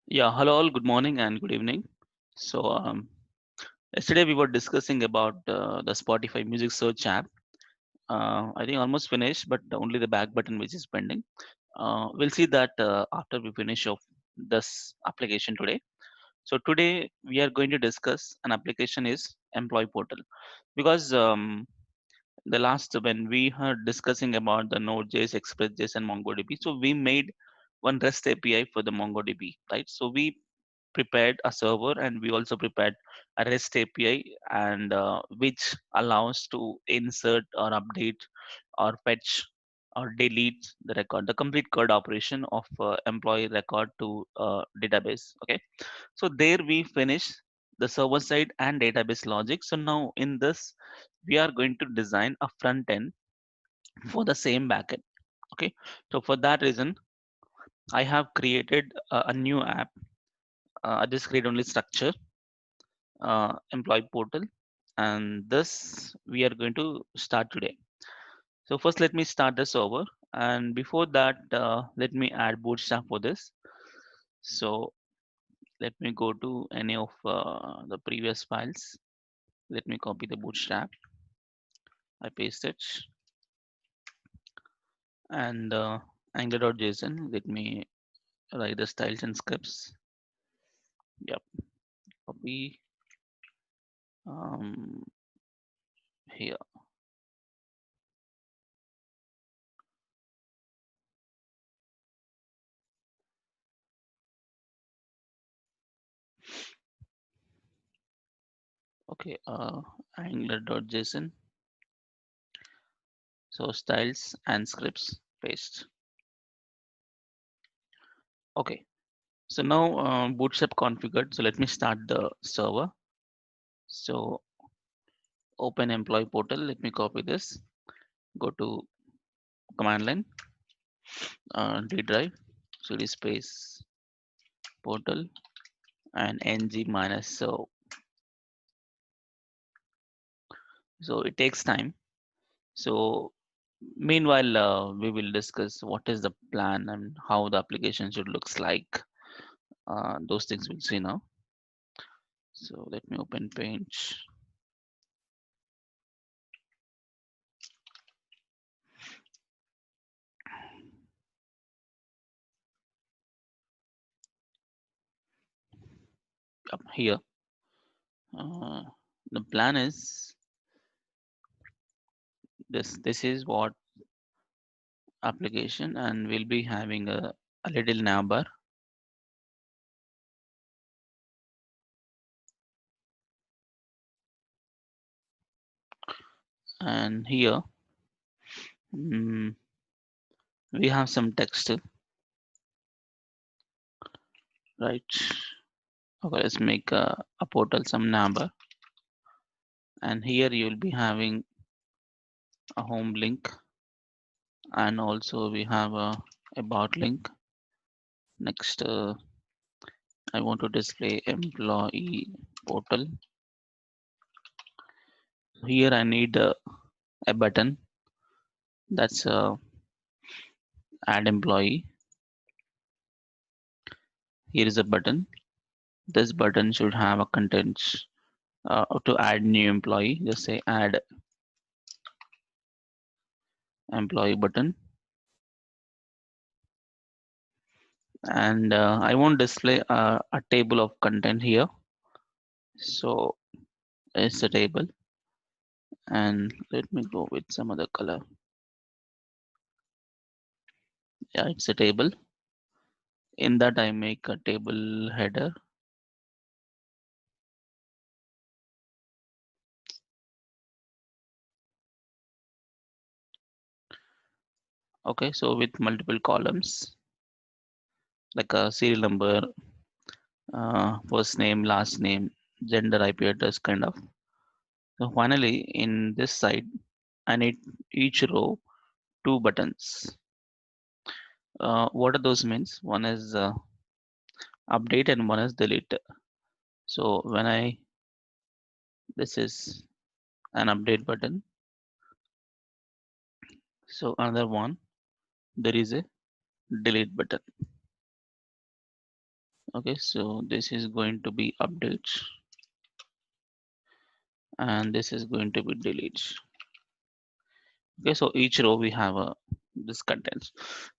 Yeah, hello all, good morning and good evening. So, yesterday we were discussing about the Spotify music search app. I think almost finished, but only the back button which is pending. We'll see that after we finish off this application today. So today we are going to discuss an application is Employee Portal because the last when we are discussing about the Node.js, Express.js, and MongoDB, so we made one REST API for the MongoDB, right? So we prepared a server and we also prepared a REST API and which allows to insert or update or fetch or delete the record, the complete CRUD operation of employee record to database. Okay, so there we finish the server side and database logic. So now in this, we are going to design a front end for the same backend. Okay, so for that reason, I have created a new app. I just create only structure employee portal, and this we are going to start today. So first let me start the server, and before that let me add bootstrap for this. So let me go to any of the previous files. Let me copy the bootstrap. I paste it, and angular.json. Let me write the styles and scripts. Yep, copy um, here. Okay, angular.json. So styles and scripts paste. Okay, so now bootstrap configured. So let me start the server. So open employee portal. Let me copy this. Go to command line, D drive, cd space portal and ng minus. So it takes time. So meanwhile, we will discuss what is the plan and how the application should looks like. Those things we'll see now. So let me open Paint. Up here. Uh, the plan is this. This is what application, and we'll be having a little navbar. And here mm, we have some text, right? Okay, let's make a portal some navbar, and here you'll be having a home link, and also we have a about link. Next, I want to display employee portal. Here I need a button that's add employee. Here is a button. This button should have a contents to add new employee. Just say add employee button, and I won't display a table of content here. So it's a table, and let me go with some other color. Yeah, it's a table. In that I make a table header. Okay, so with multiple columns like a serial number, first name, last name, gender, IP address, kind of. So finally, in this side, I need each row two buttons. What are those means? One is update and one is delete. So when this is an update button. So another one, there is a delete button. Okay, so this is going to be updates and this is going to be deletes. Okay, so each row we have a this contents.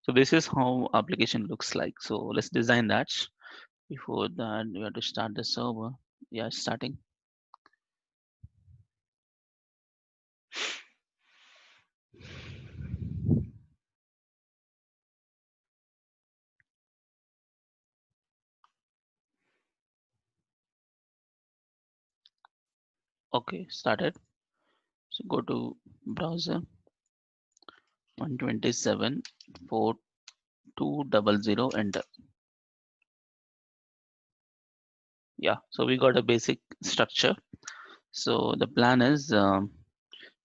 So this is how application looks like. So let's design that. Before that, we have to start the server. Yeah, starting. Okay, started. So go to browser 127.4200 enter. Yeah, so we got a basic structure. So the plan is go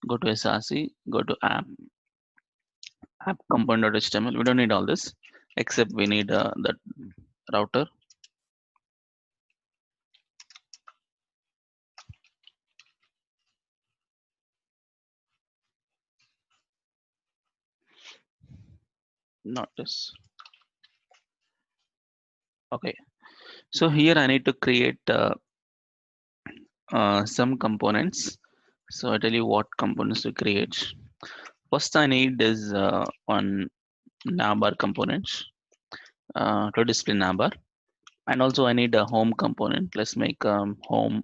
to SRC, go to app component.html. We don't need all this except we need the router. Not this. Okay, so here I need to create some components. So I tell you what components to create. First I need is one navbar components to display navbar, and also I need a home component. Let's make home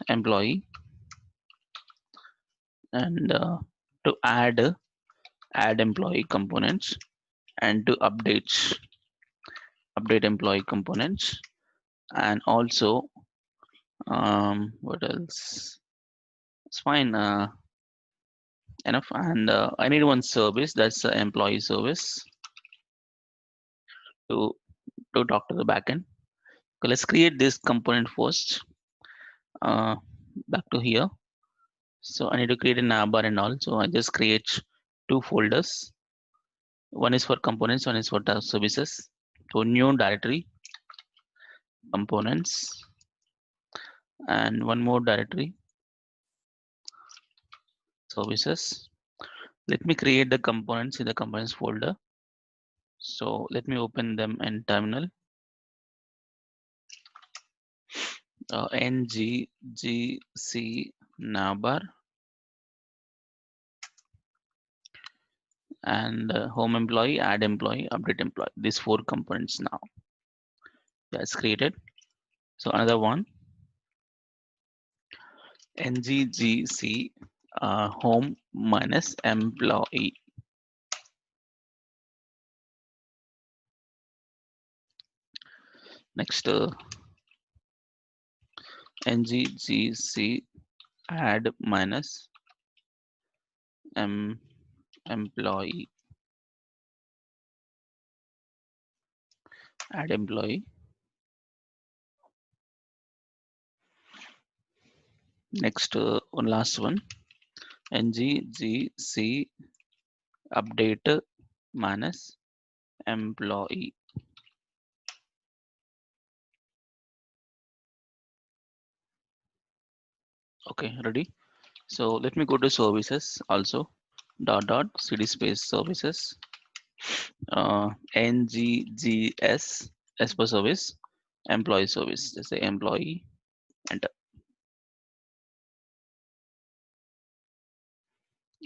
employee, and to add employee components, and to update employee components, and also what else? It's fine enough. And I need one service, that's the employee service, to talk to the backend. Okay, let's create this component first. uh, Back to here. So I need to create a navbar and all. So I just create two folders. One is for components, one is for the services. So new directory, components, and one more directory, services. Let me create the components in the components folder. So let me open them in terminal. Nggc navbar and home employee, add employee, update employee. These four components now. That's created. So another one, Nggc home minus employee. Next, Nggc add minus employee, add employee. Next, one last one, Nggc update minus employee. Okay, ready? So let me go to services also. Cd space services. Nggs as per service, employee service. Just say employee, enter.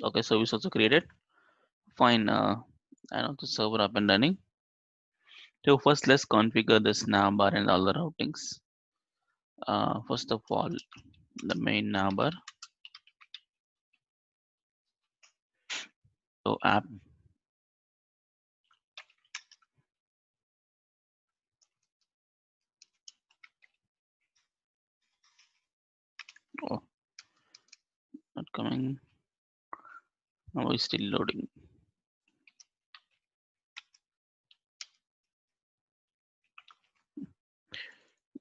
Okay, service also created. Fine. And also server up and running. So first let's configure this navbar and all the routings. First of all, the main navbar. So app. Oh, not coming. Now it's still loading.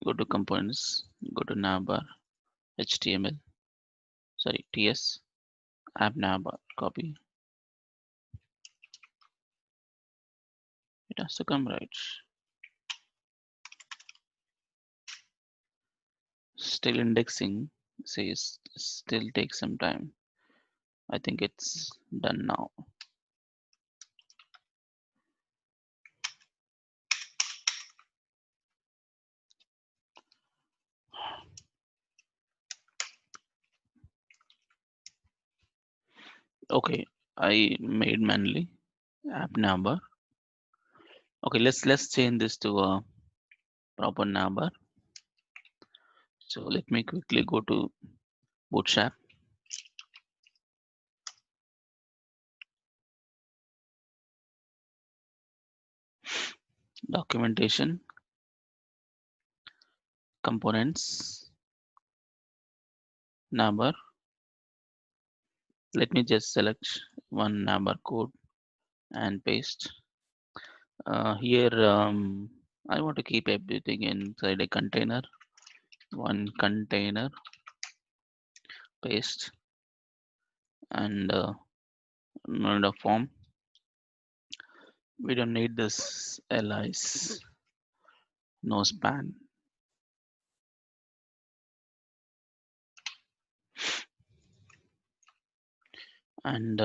Go to components. Go to navbar. HTML. Sorry, TS. App navbar. Copy. It has to come right. Still indexing. Says still takes some time. I think it's done now. Okay, I made manually app number. Okay, let's change this to a proper number. So let me quickly go to Bootstrap. Documentation, components, number. Let me just select one number code and paste. Here, I want to keep everything inside a container. One container, paste, and not a form. We don't need this lis, no span. And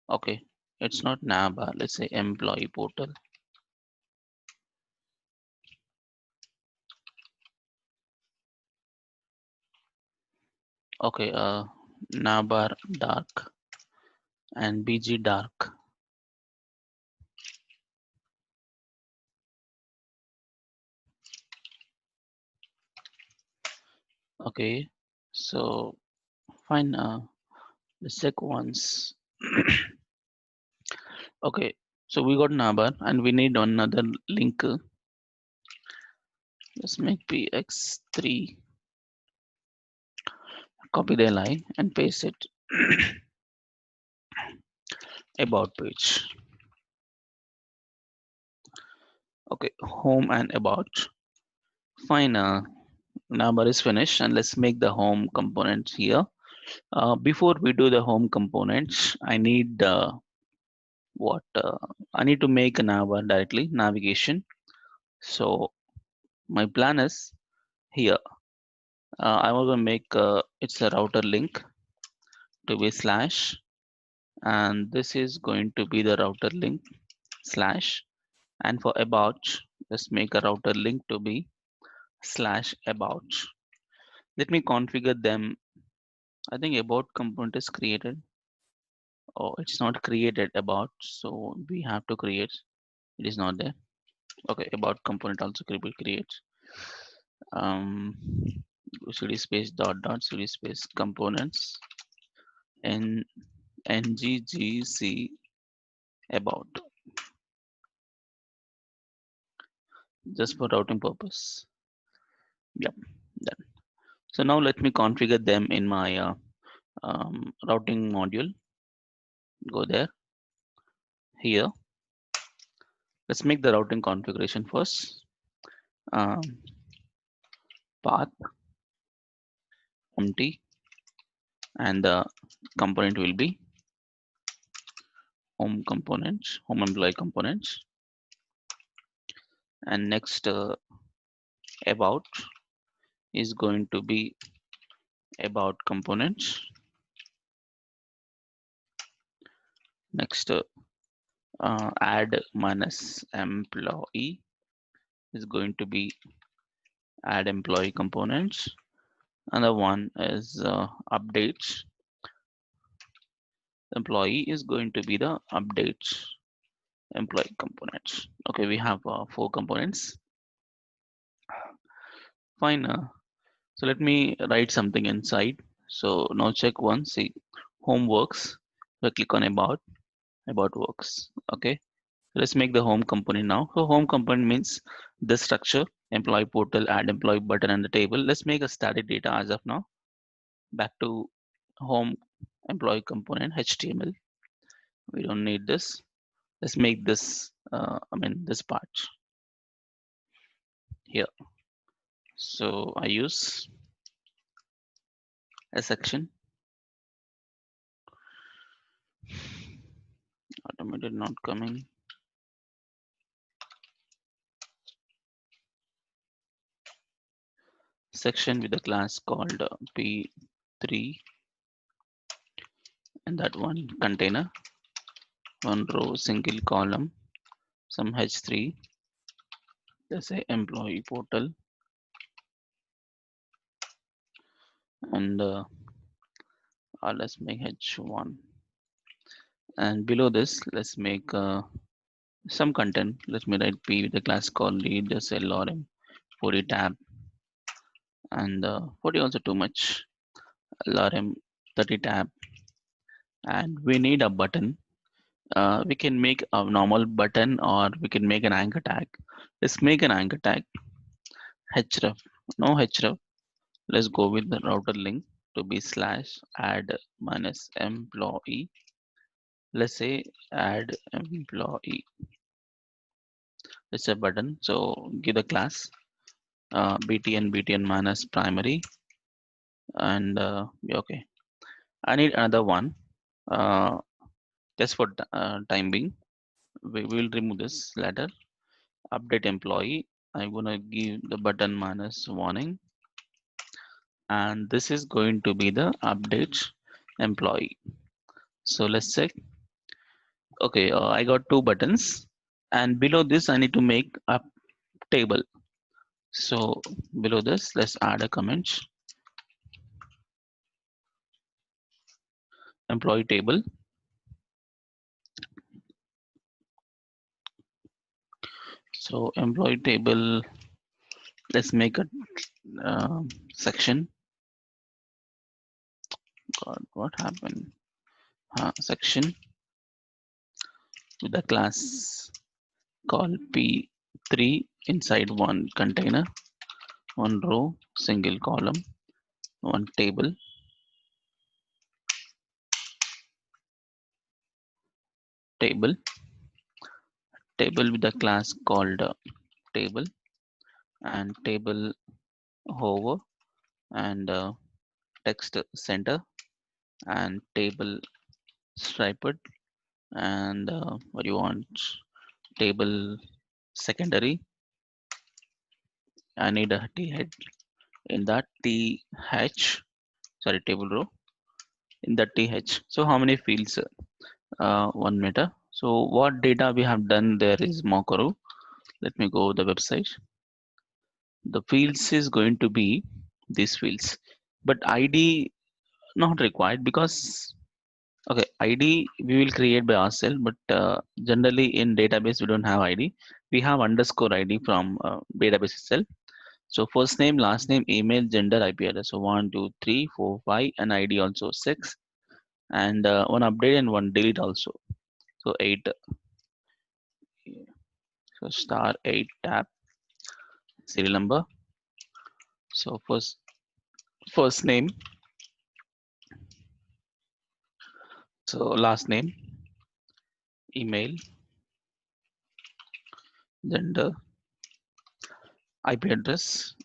okay, it's not nav, let's say employee portal. Okay, navbar dark and bg dark. Okay, so fine. Let's check once. Okay, so we got navbar and we need another link. Let's make px3, copy the li and paste it. About page. Okay, home and about. Fine. Navbar is finished, and let's make the home components here. Before we do the home components, I need what I need to make a navbar directly navigation. So my plan is here. I was gonna make it's a router link to be slash, and this is going to be the router link slash, and for about, let's make a router link to be slash about. Let me configure them. I think about component is created. Oh, it's not created about, so we have to create. It is not there. Okay, about component also will create. Um, cd space dot dot cd space components and nggc about, just for routing purpose. Yep, done. So now let me configure them in my routing module. Go there. Here, let's make the routing configuration first. Um, path empty, and the component will be home components, home employee components, and next about is going to be about components. Next add minus employee is going to be add employee components. Another one is updates. Employee is going to be the updates employee components. Okay, we have 4 components. Fine. So let me write something inside. So now check once. See, home works. So click on about works. Okay. Let's make the home component now. So home component means the structure, employee portal, add employee button and the table. Let's make a static data as of now. Back to home employee component HTML. We don't need this. Let's make this, this part here. So I use a section, automated not coming. Section with a class called p3, and that one container, one row, single column, some h3. Let's say employee portal, and let's make h1, and below this let's make some content. Let me write p with a class called lead just lrm 40 tab, and 40 also too much, lrm 30 tab, and we need a button. We can make a normal button or we can make an anchor tag. Let's make an anchor tag href. No href. Let's go with the router link to be slash add minus employee. Let's say add employee. It's a button. So give the class btn minus primary, and okay. I need another one. Uh, just for time being, we will remove this later. Update employee. I'm gonna give the button minus warning, and this is going to be the update employee. So let's check. Okay, I got two buttons, and below this I need to make a table. So below this, let's add a comment, employee table. So employee table, let's make a section. God, what happened? Section with a class called p3 inside one container, one row, single column, one table, table, table with a class called table, and table hover, and text center, and table striped, and what you want, table secondary. I need a t head in that th, sorry, table row in that th. So how many fields? 1 meter. So what data we have done there is Mokoro. Let me go to the website. The fields is going to be these fields, but ID not required because okay, ID we will create by ourselves, but generally in database we don't have ID. We have underscore ID from database itself. So first name, last name, email, gender, IP address. So 1, 2, 3, 4, 5, and ID also 6, and one update and one delete also. So 8. So star 8 tab, serial number. So first name, so last name, email, gender, IP address.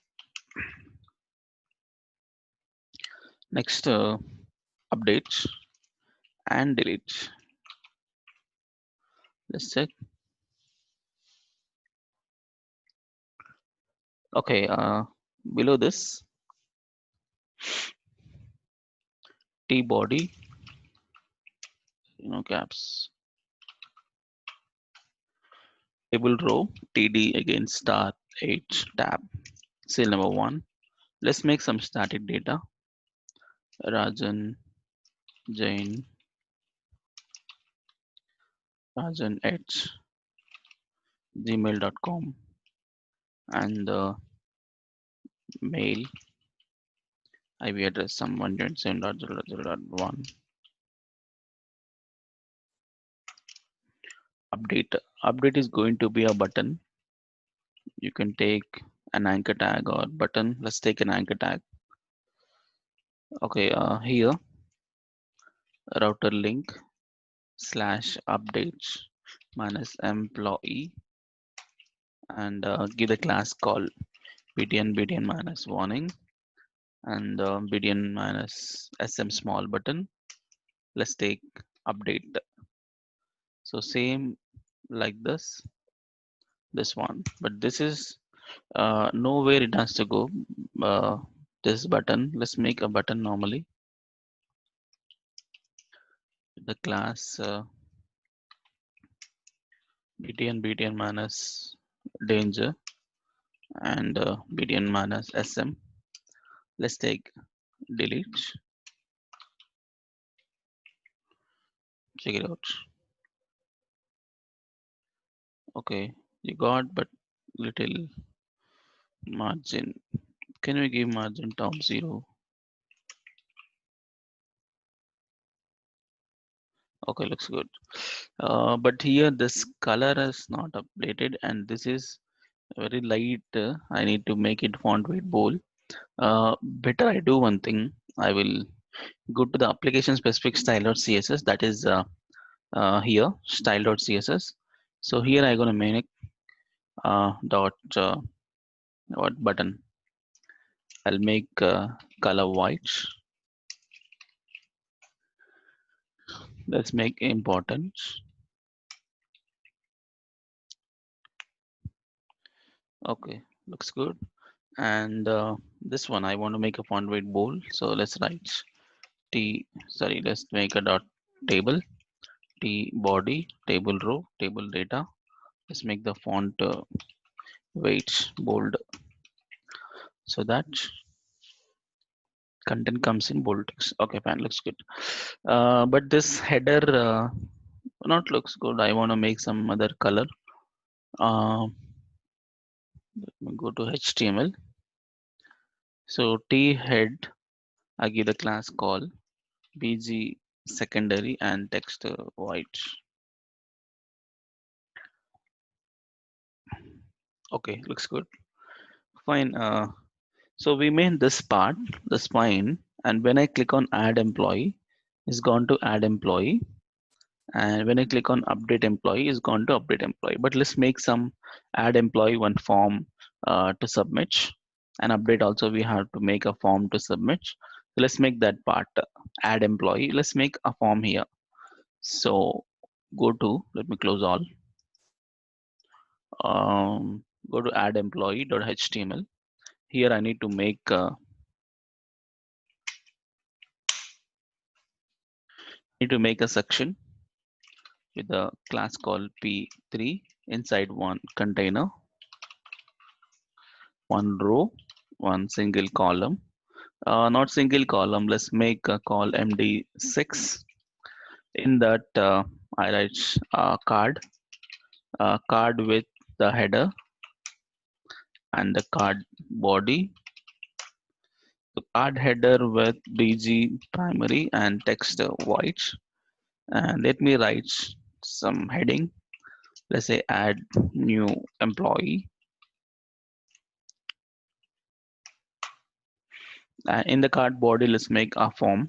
Next update and delete. Let's check. Okay, below this T body, caps, table row, TD again star 8 tab, cell number 1. Let's make some static data. Rajan Jain, Rajan at gmail.com, and the mail IP address some 127.0.0.1. Update is going to be a button. You can take an anchor tag or button. Let's take an anchor tag. Okay, here router link slash updates minus employee, and give the class call btn minus warning, and btn minus sm small button. Let's take update. So same like this one, but this is nowhere it has to go. uh, this button, let's make a button normally. The class btn minus danger, and btn minus sm. Let's take delete. Check it out. Okay, you got, but little margin. Can we give margin top 0? Okay, looks good. But here this color is not updated, and this is very light. I need to make it font weight bold. Better I do one thing. I will go to the application specific style.css, that is here style.css. So here I'm gonna make dot what button. I'll make color white. Let's make important. Okay, looks good. And this one I want to make a font weight bold. So let's write let's make a dot table t body table row table data. Let's make the font weight bold so that content comes in bold text. Okay, fine, looks good. But this header not looks good. I want to make some other color. Let me go to HTML. So t head, I give the class call bg secondary and text white. Okay, looks good. Fine. So we made this part, the spine, and when I click on add employee, it's gone to add employee. And when I click on update employee, it's gone to update employee. But let's make some add employee one form to submit, and update also we have to make a form to submit. So let's make that part add employee. Let's make a form here. So go to, let me close all. Go to add employee.html. Here I need to make a section with a class called p3 inside one container, one row, one single column. Not single column. Let's make a call md6. In that I write card with the header and the card body. The card header with bg primary and text white. And let me write some heading. Let's say add new employee. In the card body, let's make a form.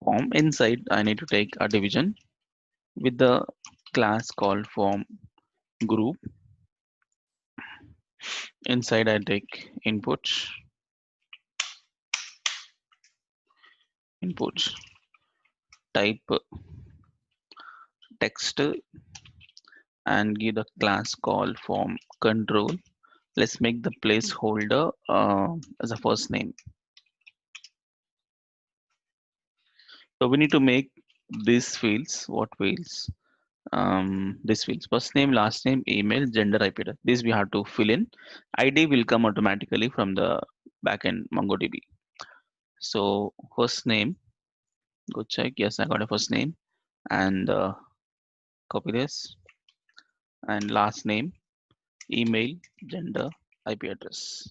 Form inside, I need to take a division with the class called form group. Inside, I take input, type text, and give the class called form control. Let's make the placeholder as a first name. So we need to make these fields. What fields? This fields: first name, last name, email, gender, IP address. This we have to fill in. ID will come automatically from the backend MongoDB. So first name, go check. Yes, I got a first name, and copy this. And last name, email, gender, IP address.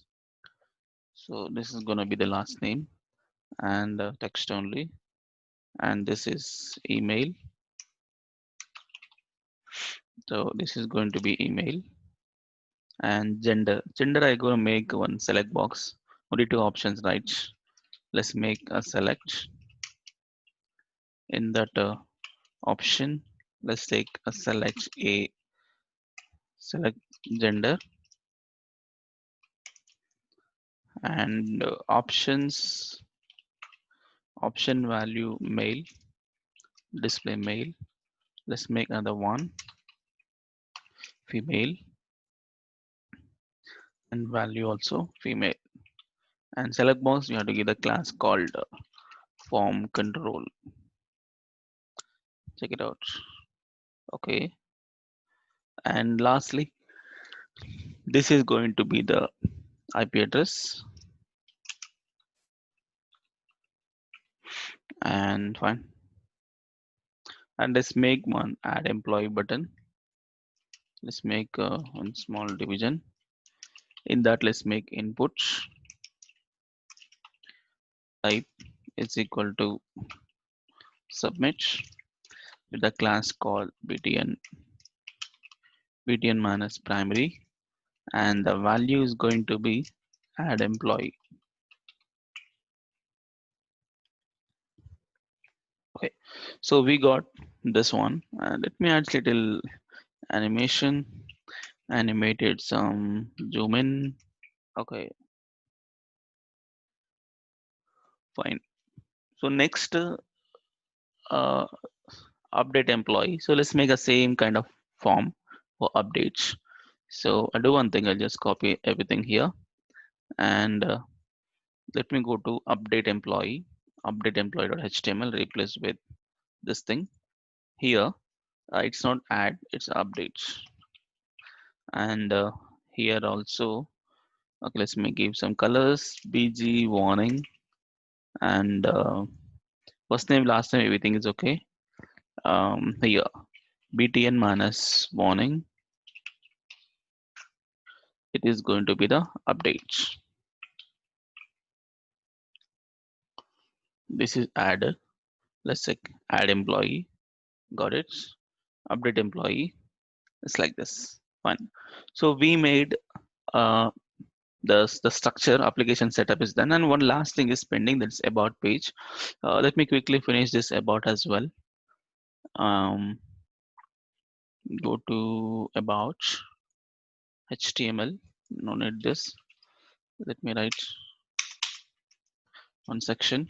So this is gonna be the last name and text only. And this is email. So this is going to be email. And gender. Gender, I gonna make one select box. Only two options, right? Let's make a select. In that option, let's take a select gender, and options, option value male, display male. Let's make another one female, and value also female. And select box, you have to give the class called form control. Check it out. Okay. And lastly, this is going to be the IP address. and fine. And let's make one add employee button. Let's make one small division. In that, let's make input type is equal to submit with the class called btn minus primary, and the value is going to be add employee. Okay, so we got this one, and let me add little animation, animated some zoom in. Okay, fine. So next, uh, update employee. So let's make a same kind of form for updates. So I'll do one thing. I'll just copy everything here, and let me go to update employee. Update employee.html replace with this thing here. It's not add, it's updates. And here also, okay, let's me give some colors. BG warning, and first name, last name, everything is okay. Here btn minus warning, it is going to be the updates. This is added. Let's check add employee. Got it. Update employee. It's like this. Fine. So we made uh, the structure application setup is done, and one last thing is pending. That's about page. Let me quickly finish this about as well. Go to about HTML. No need this. Let me write one section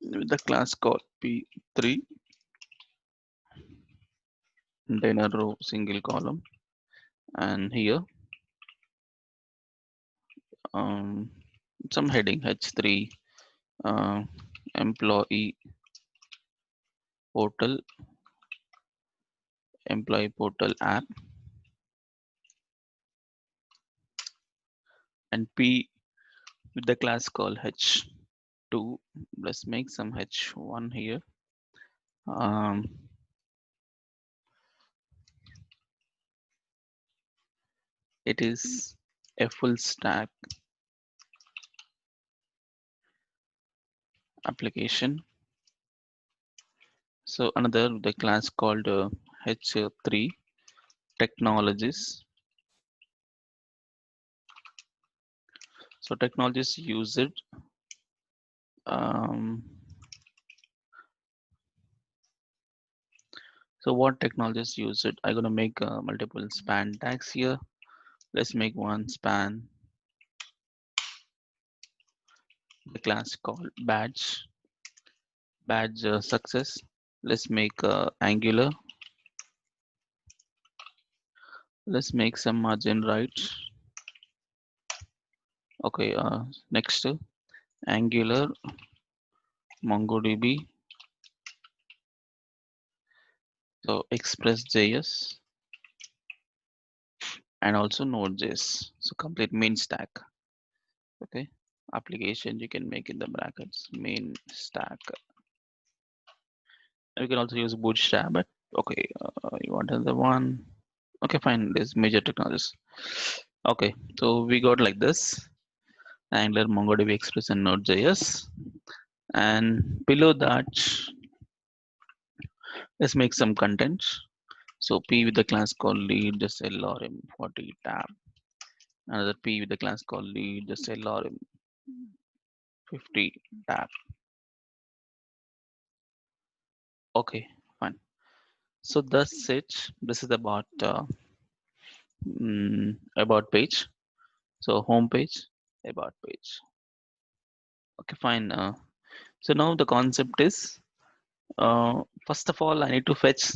with the class called p3 container row single column, and here um, some heading h3 uh, employee portal, employee portal app, and p with the class called h2. Let's make some h1 here. um, it is a full stack application. So another the class called h3 technologies. So technologies use it. um, so what technologies use it? I'm gonna make multiple span tags here. Let's make one span, the class called badge success. Let's make angular. Let's make some margin right. Okay, next angular MongoDB. So express.js and also node.js. So complete main stack. Okay, application you can make in the brackets main stack. You can also use bootstrap, but okay, you want another one. Okay, fine. There's major technologies. Okay, so we got like this: Angular, MongoDB, Express, and Node.js. And below that, let's make some content. So P with the class called lead, just LRM40 tab. Another P with the class called lead, just LRM50 tab. Okay, fine. So that's it. This is about page. So home page, about page. Okay, fine. So now the concept is, first of all, I need to fetch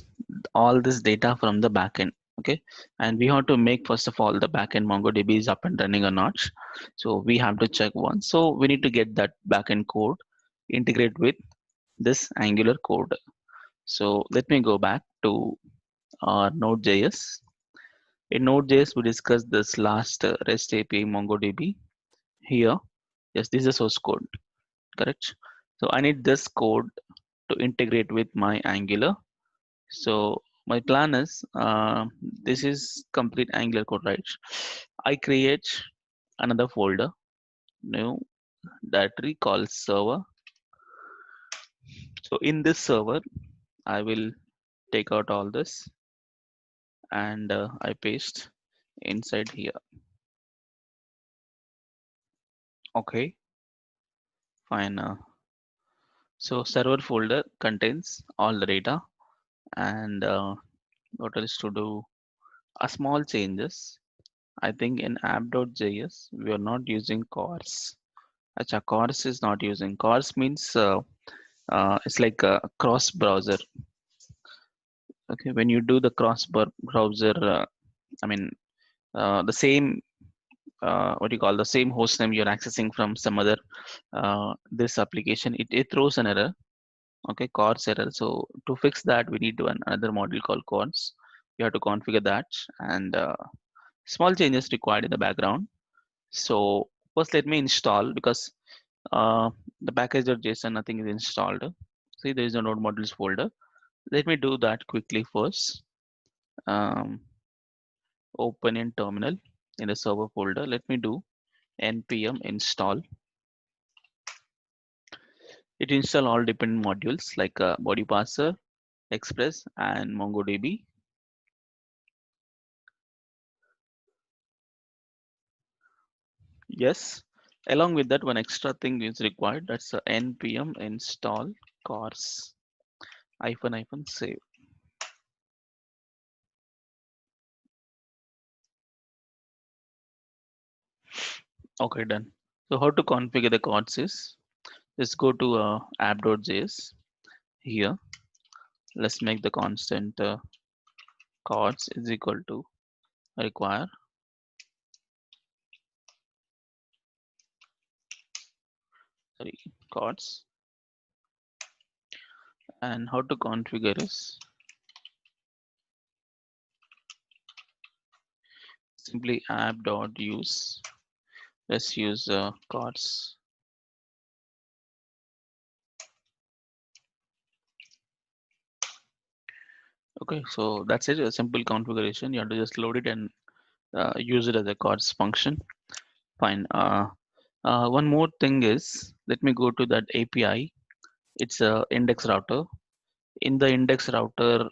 all this data from the backend. Okay, and we have to make first of all the backend MongoDB is up and running or not. So we have to check once. So we need to get that backend code integrate with this Angular code. So let me go back to our Node.js. In Node.js, we discussed this last REST API MongoDB here. Yes, this is the source code, correct? So I need this code to integrate with my Angular. So my plan is, this is complete Angular code, right? I create another folder, new directory called server. So in this server, I will take out all this and I paste inside here. Okay, fine. So server folder contains all the data, and what else to do? A small changes. I think in app.js we are not using cors. Acha, cors is not using. Cors means it's like a cross browser. Okay, when you do the browser, I mean the same, what you call, the same host name you're accessing from some other this application, it throws an error. Okay, cors error. So to fix that, we need to another module called cors. You have to configure that, and small changes required in the background. So first let me install, because the package.json nothing is installed. See, there is a node modules folder. Let me do that quickly first. um, Open in terminal in the server folder. Let me do npm install. It install all dependent modules like body parser, express, and mongodb. Yes, along with that, one extra thing is required. That's npm install cors hyphen save. Okay, done. So how to configure the cors is, let's go to app.js. Here, let's make the constant chords is equal to require, sorry, chords. And how to configure is simply app.use. Let's use chords. Okay, so that's it, a simple configuration. You have to just load it and use it as a chords function. Fine. One more thing is, let me go to that API. It's a index router. In the index router,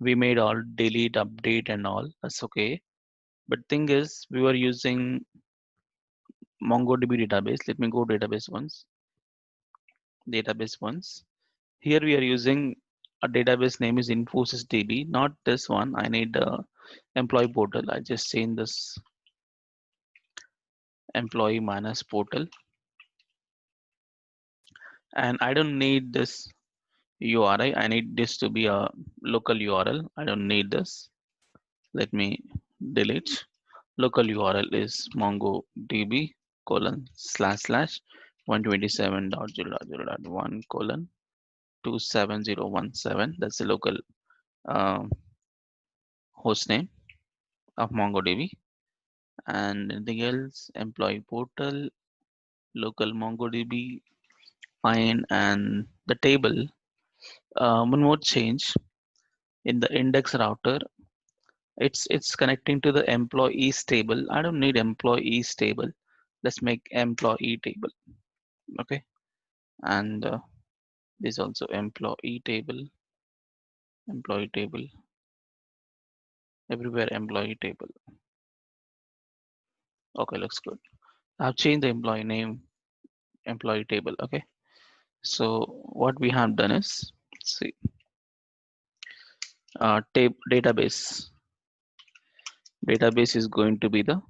we made all delete, update, and all. That's okay. But thing is, we were using MongoDB database. Let me go database once. Database once. Here we are using a database name is Infosys DB, not this one. I need employee portal. I just change this employee minus portal, and I don't need this URI. I need this to be a local URL. I don't need this. Let me delete. Local URL is MongoDB colon slash slash 127.0.0.1 colon 27017. That's the local um, host name of MongoDB. And anything else, employee portal, local MongoDB, fine. And the table, one more change in the index router. It's connecting to the employees table. I don't need employees table. Let's make employee table. Okay, and this also employee table, employee table, everywhere employee table. Okay, looks good. I've changed the employee name, employee table. Okay, so what we have done is, see, database. Database is going to be the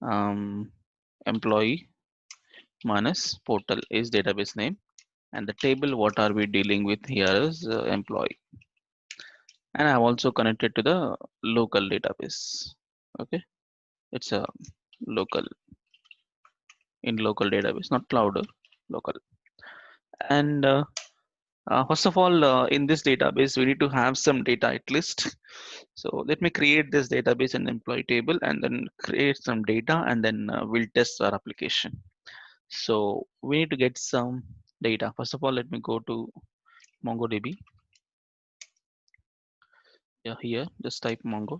um, employee minus portal is database name, and the table what are we dealing with here is employee. And I've also connected to the local database. Okay, it's a local, in local database, not cloud, local. And first of all, in this database, we need to have some data at least. So let me create this database and employee table, and then create some data, and then we'll test our application. So we need to get some. data. First of all, let me go to MongoDB. Yeah, here just type Mongo.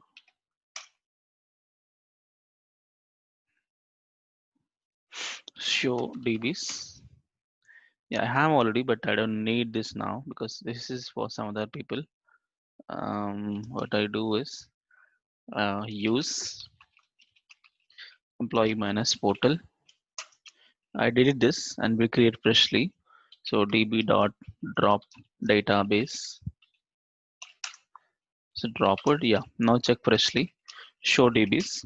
Show DBs. Yeah, I have already, but I don't need this now because this is for some other people. What I do is use employee minus portal. I delete this and we create freshly. So db dot drop database. So drop it. Yeah. Now check freshly. Show DBs.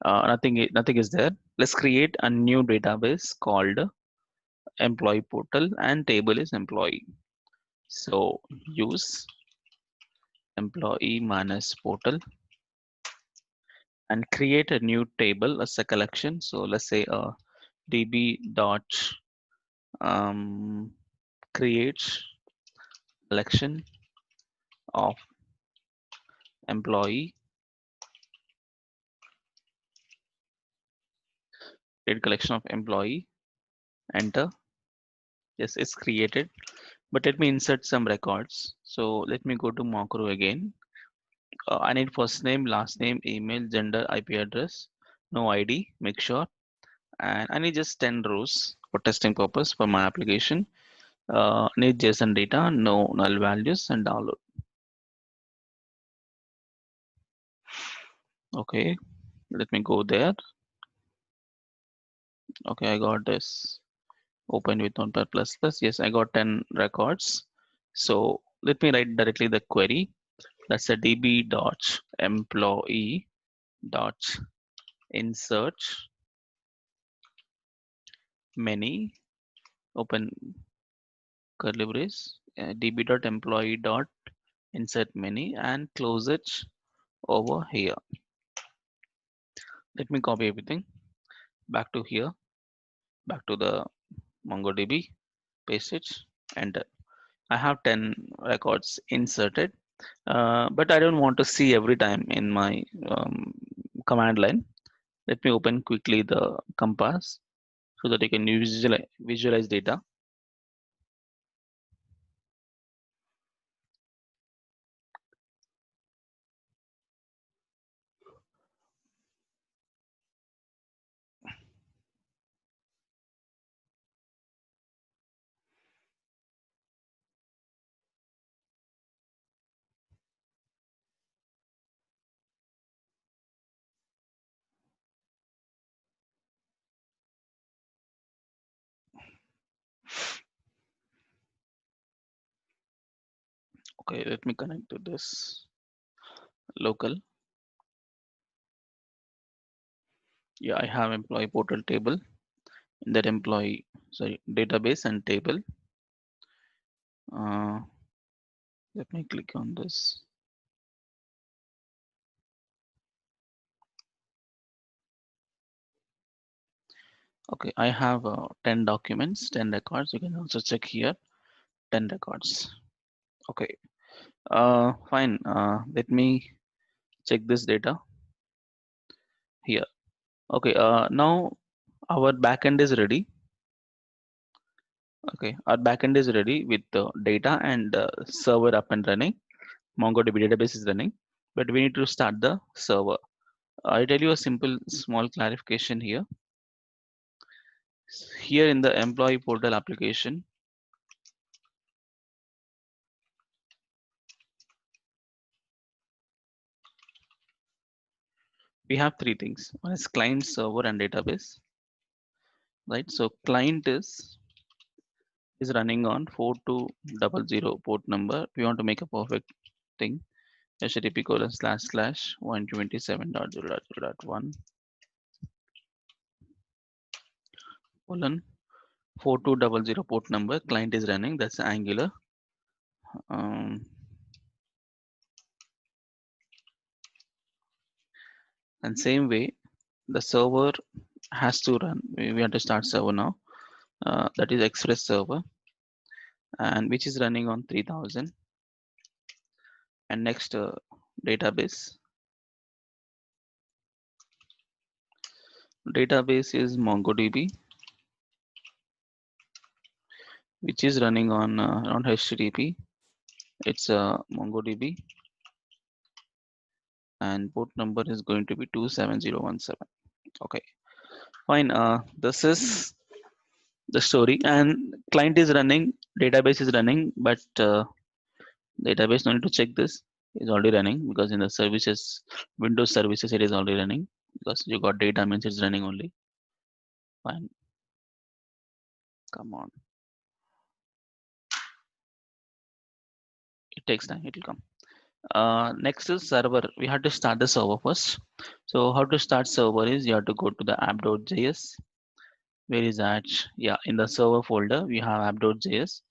Nothing is there. Let's create a new database called employee portal and table is employee. So use employee minus portal and create a new table as a collection. So let's say db dot um, create collection of employee, create collection of employee, enter. Yes, it's created, but let me insert some records. So let me go to macro again. I need first name, last name, email, gender, IP address, no ID, make sure. And I need just 10 rows for testing purpose for my application. Need JSON data, no null values and download. Okay, let me go there. Okay, I got this. Open with Notepad++. Yes, I got 10 records. So let me write directly the query. That's a db dot employee dot insert many, open curly brace, db dot employee dot insert many and close it over here. Let me copy everything back to here, back to the MongoDB, paste it, enter. I have 10 records inserted, but I don't want to see every time in my command line. Let me open quickly the Compass so that I can visualize data. Okay, let me connect to this local. Yeah, I have employee portal table in that employee, sorry, database and table. Uh, Let me click on this. Okay, I have 10 documents, 10 records. You can also check here, 10 records. Okay, fine. Let me check this data here. Okay, now our backend is ready. Okay, our backend is ready with the data and server up and running. MongoDB database is running, but we need to start the server. I tell you a simple small clarification here. Here in the employee portal application, we have three things. One is client, server, and database. Right. So client is running on 4200 port number. We want to make a perfect thing. HTTP colon slash slash 127.0.0.1 colon 4200 port number. Client is running. That's Angular. Um, and same way, the server has to run. We have to start server now. That is Express server, and which is running on 3000. And next database. Database is MongoDB. which is running on HTTP. It's MongoDB, and port number is going to be 27017. Okay, fine. This is the story, and client is running, database is running, but database no need to check this. Is already running because in the services, Windows services, it is already running because you got data means it's running only. Fine, come on. It takes time. It will come. Next is server. We have to start the server first. So how to start server is you have to go to the app.js. Where is that? Yeah, in the server folder we have app.js.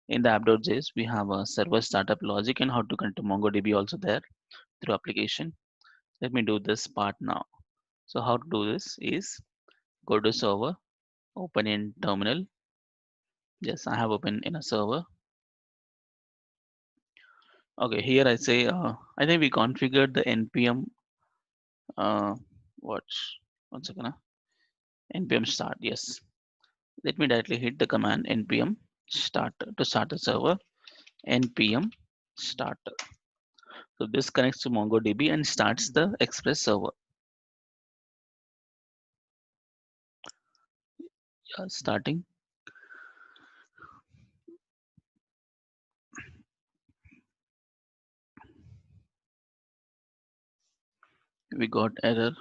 In the app.js we have a server startup logic and how to connect to MongoDB also there through application. Let me do this part now. So how to do this is go to server, open in terminal. Yes, I have opened in a server. Okay, here I say I think we configured the npm what one second. Npm start. Yes, let me directly hit the command npm start to start the server. Npm start. So this connects to MongoDB and starts the Express server. Starting. We got error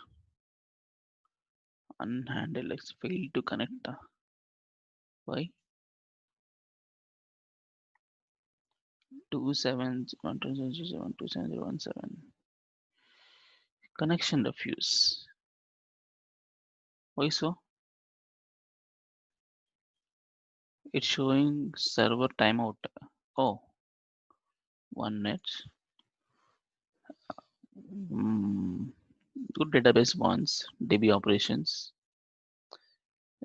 unhandled. Let's fail to connect. Why? 2717. Connection refuse. Why so? It's showing server timeout. Oh, one net. Hmm. Good database wants DB operations.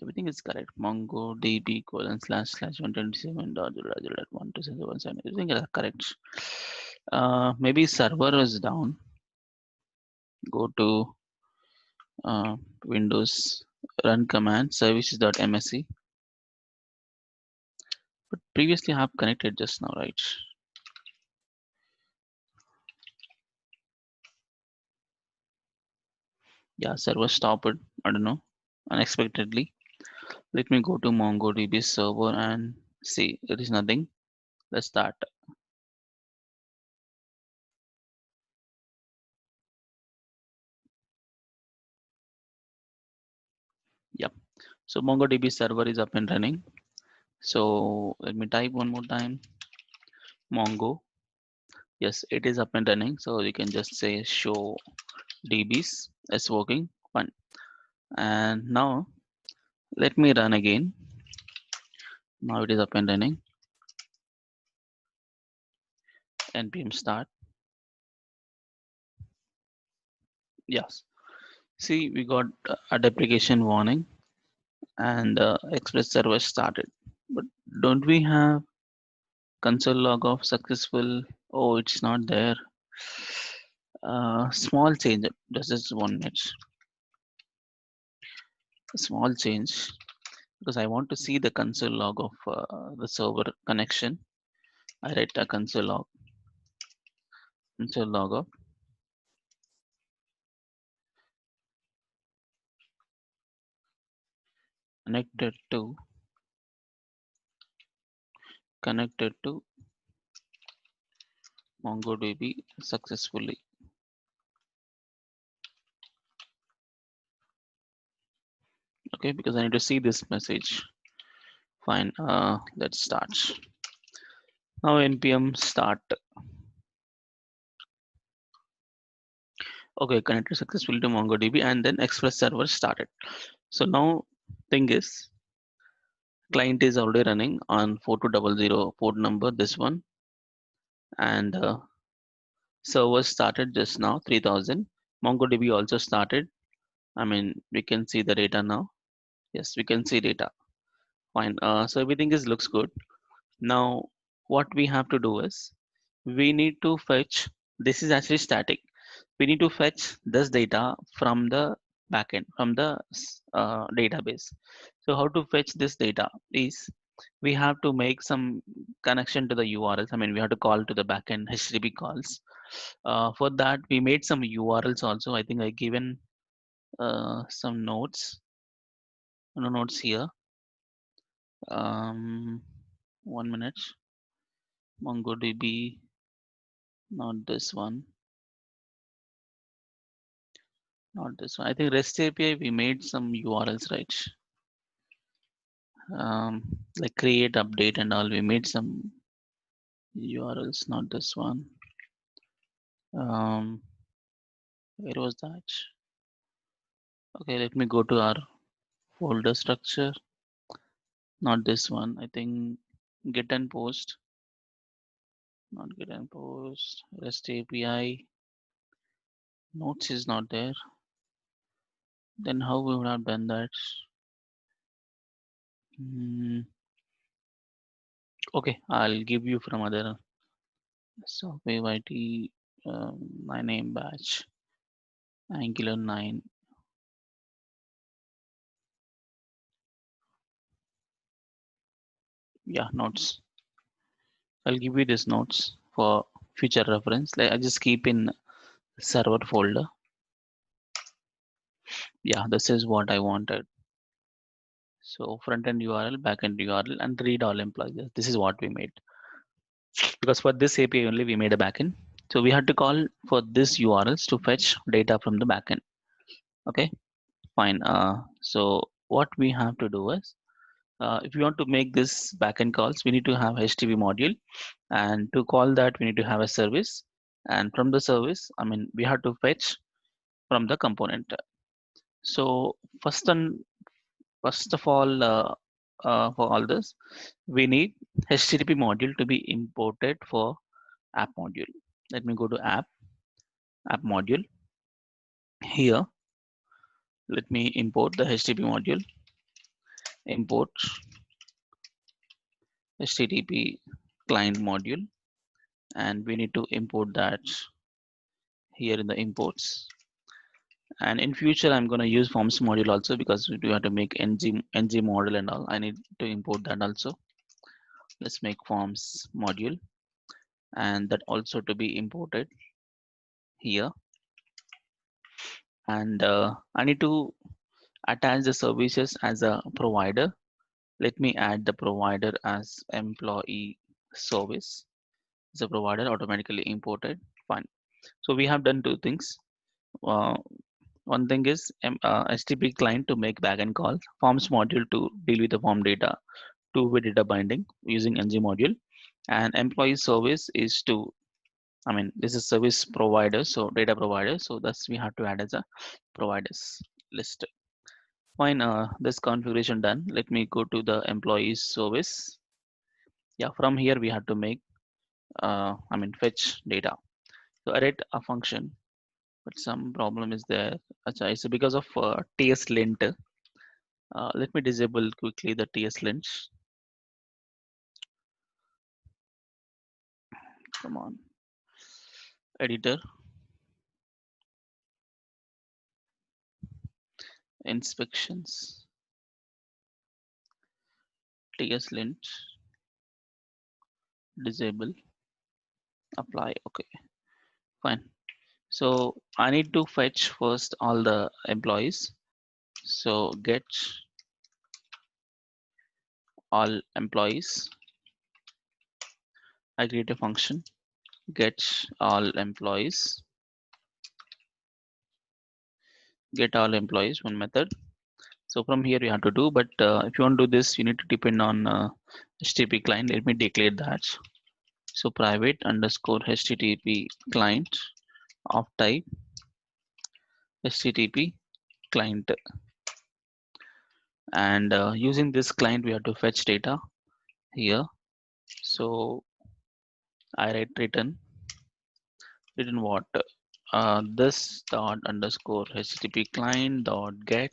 Everything is correct. MongoDB colon slash slash 127 dot 12717. Everything is correct. Maybe server is down. Go to Windows, run command services.msc. But previously I have connected just now, right? Yeah, server stopped. I don't know, unexpectedly. Let me go to MongoDB server and see. There is nothing. Let's start. Yep. So MongoDB server is up and running. So let me type one more time. Mongo. Yes, it is up and running. So you can just say show DBs. It's working. Fine. And now let me run again. Now it is up and running. Npm start. Yes. See, we got a deprecation warning and Express server started. But don't we have console log of successful? Oh, it's not there. Small change. This is 1 minute. A small change because I want to see the console log of the server connection. I write a console log of connected to MongoDB successfully. Okay, because I need to see this message. Fine. Let's start. Now npm start. Okay, connected successfully to MongoDB and then Express server started. So now thing is client is already running on 4200 port number, this one, and server started just now 3000. MongoDB also started. I mean, we can see the data now. Yes, we can see data. Fine. So everything is looks good. Now what we have to do is we need to fetch. This is actually static. We need to fetch this data from the backend, from the database. So how to fetch this data is we have to make some connection to the URLs. I mean, we have to call to the backend HTTP calls. For that, we made some URLs also. I think I given some notes, no notes here. Um, 1 minute. MongoDB, not this one, not this one. I think REST API we made some URLs, right? Like create, update, and all. We made some URLs, not this one. Where was that? Okay, let me go to our folder structure. Not this one. I think get and post. Not get and post. REST API. Notes is not there. Then how we would have done that? Okay, I'll give you from other. So YT, my name batch, Angular 9. Yeah, notes. I'll give you these notes for future reference. Like I just keep in server folder. Yeah, this is what I wanted. So front end URL, back end URL, and read all employees. This is what we made. Because for this API only we made a backend. So we had to call for this URLs to fetch data from the backend. Okay, fine. So what we have to do is, if you want to make this backend calls, we need to have HTTP module, and to call that we need to have a service. And from the service, I mean, we have to fetch from the component. So first of all, for all this, we need HTTP module to be imported for app module. Let me go to app module. Here, let me import the HTTP module. Import HTTP client module, and we need to import that here in the imports. And in future, I'm going to use forms module also, because we do have to make ng model and all. I need to import that also. Let's make forms module, and that also to be imported here. And I need to attach the services as a provider. Let me add the provider as employee service. As a provider automatically imported. Fine. So we have done two things. Uh, One thing is HTTP client to make backend call, forms module to deal with the form data, two-way data binding using ng module, and employee service is to, I mean, this is service provider, so data provider. So thus we have to add as a providers list. Fine, this configuration done. Let me go to the employee service. Yeah, from here we have to make, I mean, fetch data. So array a function, but some problem is there. It's because of TS lint. Let me disable quickly the TS lints. Come on, editor, inspections, TS lint, disable, apply. Okay, fine. So I need to fetch first all the employees. So get all employees. I create a function, get all employees, get all employees, one method. So from here you have to do, but if you want to do this, you need to depend on HTTP client. Let me declare that. So private underscore HTTP client of type HTTP client, and using this client we have to fetch data here. So I write return what, this dot underscore HTTP client dot get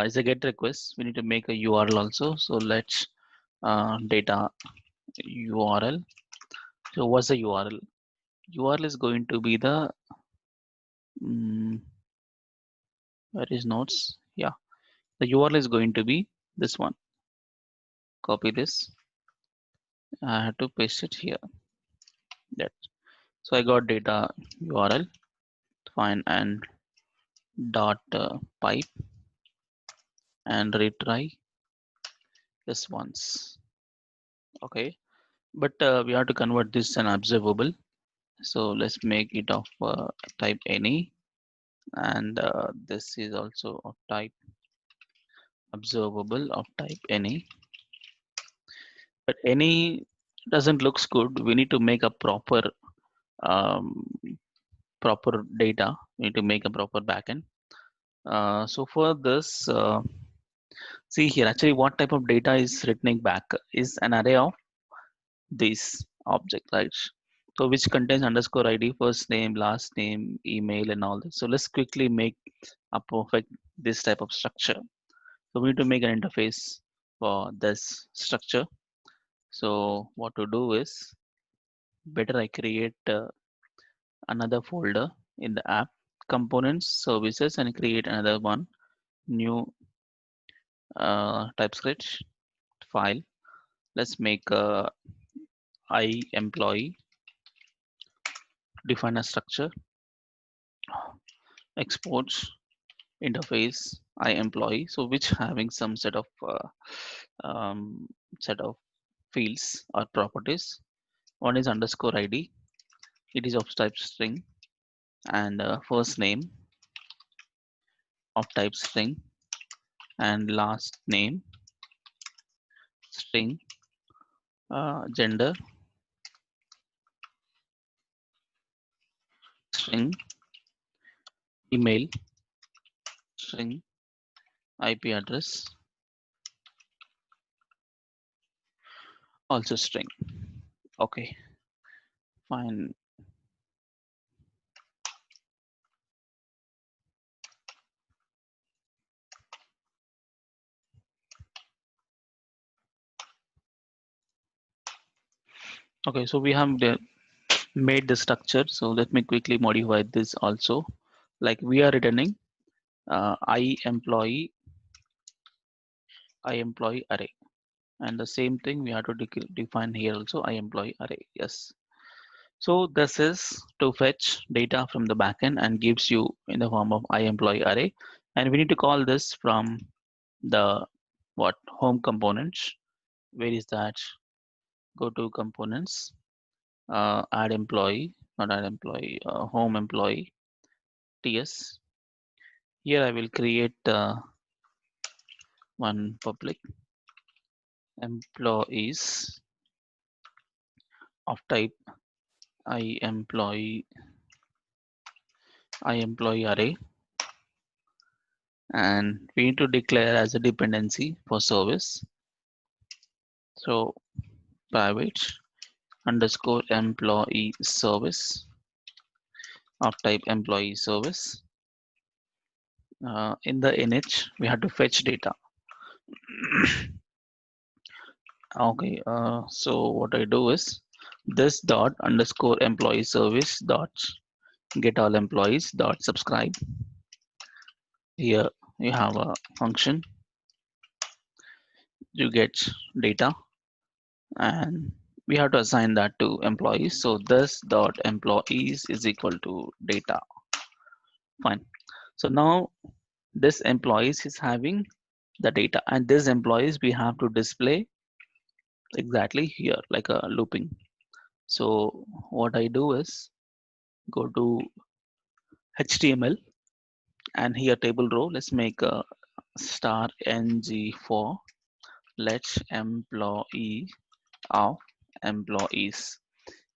is a get request. We need to make a URL also. So let's data URL. So what's the URL? URL is going to be the where is notes? Yeah, the URL is going to be this one. copy this. I have to paste it here. That. So I got data URL, fine, and dot pipe and retry this once. Okay, but we have to convert this an observable. So let's make it of type any, and this is also of type observable of type any. But any doesn't looks good. We need to make a um, proper data. We need to make a proper backend. So for this, see here, actually what type of data is returning back is an array of this object, right? So which contains underscore ID, first name, last name, email, and all this. So let's quickly make a perfect this type of structure. So we need to make an interface for this structure. So what to do is better I create another folder in the app components services and create another one new TypeScript file. Let's make a I employee, define a structure, exports interface I employee. So which having some um, set of fields or properties. One is underscore ID. It is of type string, and first name of type string, and last name string, gender string, email string, IP address also string. Okay, fine. Okay, so we have made the structure. So let me quickly modify this also. Like we are returning I employee array, and the same thing we have to define here also I employee array. Yes. So this is to fetch data from the backend and gives you in the form of I employee array, and we need to call this from the what home components. Where is that? Go to components, add employee, not add employee, home employee ts. Here I will create one public employees of type I employee array, and we need to declare as a dependency for service. So private underscore employee service of type employee service. In the init, we have to fetch data. Okay, so what I do is this dot underscore employee service dot get all employees dot subscribe. Here you have a function, you get data, and we have to assign that to employees. So this dot employees is equal to data. Fine. So now this employees is having the data, and this employees we have to display exactly here like a looping. So what I do is go to HTML, and here table row, let's make a star ng4 let employee of employees.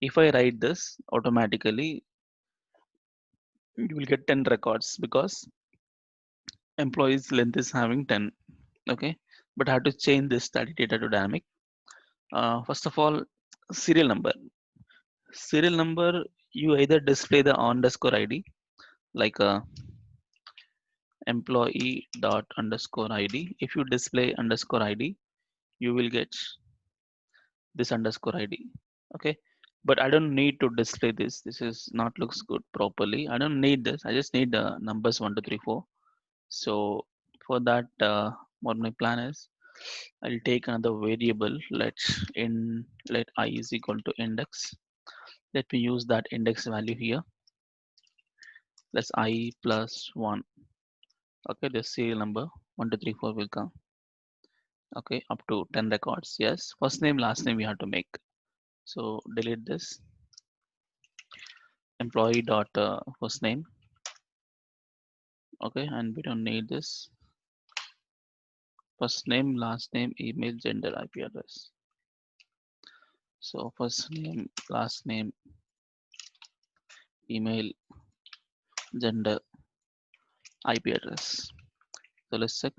If I write this automatically, you will get 10 records because employees length is having 10. Okay, but I have to change this static data to dynamic. First of all, serial number. Serial number, you either display the underscore ID like a employee dot underscore ID. If you display underscore ID, you will get this underscore ID. Okay, but I don't need to display this. This is not looks good properly. I don't need this. I just need the numbers 1 2 3 4. So for that, what my plan is, I'll take another variable. Let I is equal to index. Let me use that index value here. Let's I plus 1. Okay, the serial number 1, 2, 3, 4 will come. Okay, up to 10 records. Yes, first name, last name we have to make. So delete this employee dot first name. Okay, and we don't need this first name, last name, email, gender, IP address. So first name, last name, email, gender, IP address. So let's check.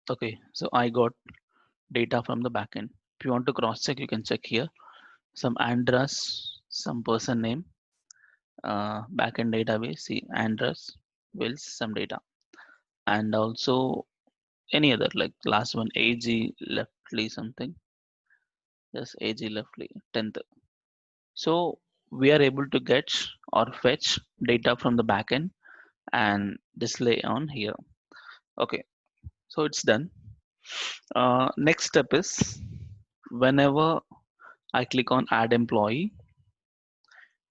Okay, so I got data from the backend. If you want to cross check, you can check here. Some address, some person name, backend database, see address, wills, some data, and also any other like last one, AG leftly something. Yes, AG leftly 10th. So we are able to get or fetch data from the backend and display on here. Okay, so it's done. Next step is whenever I click on add employee,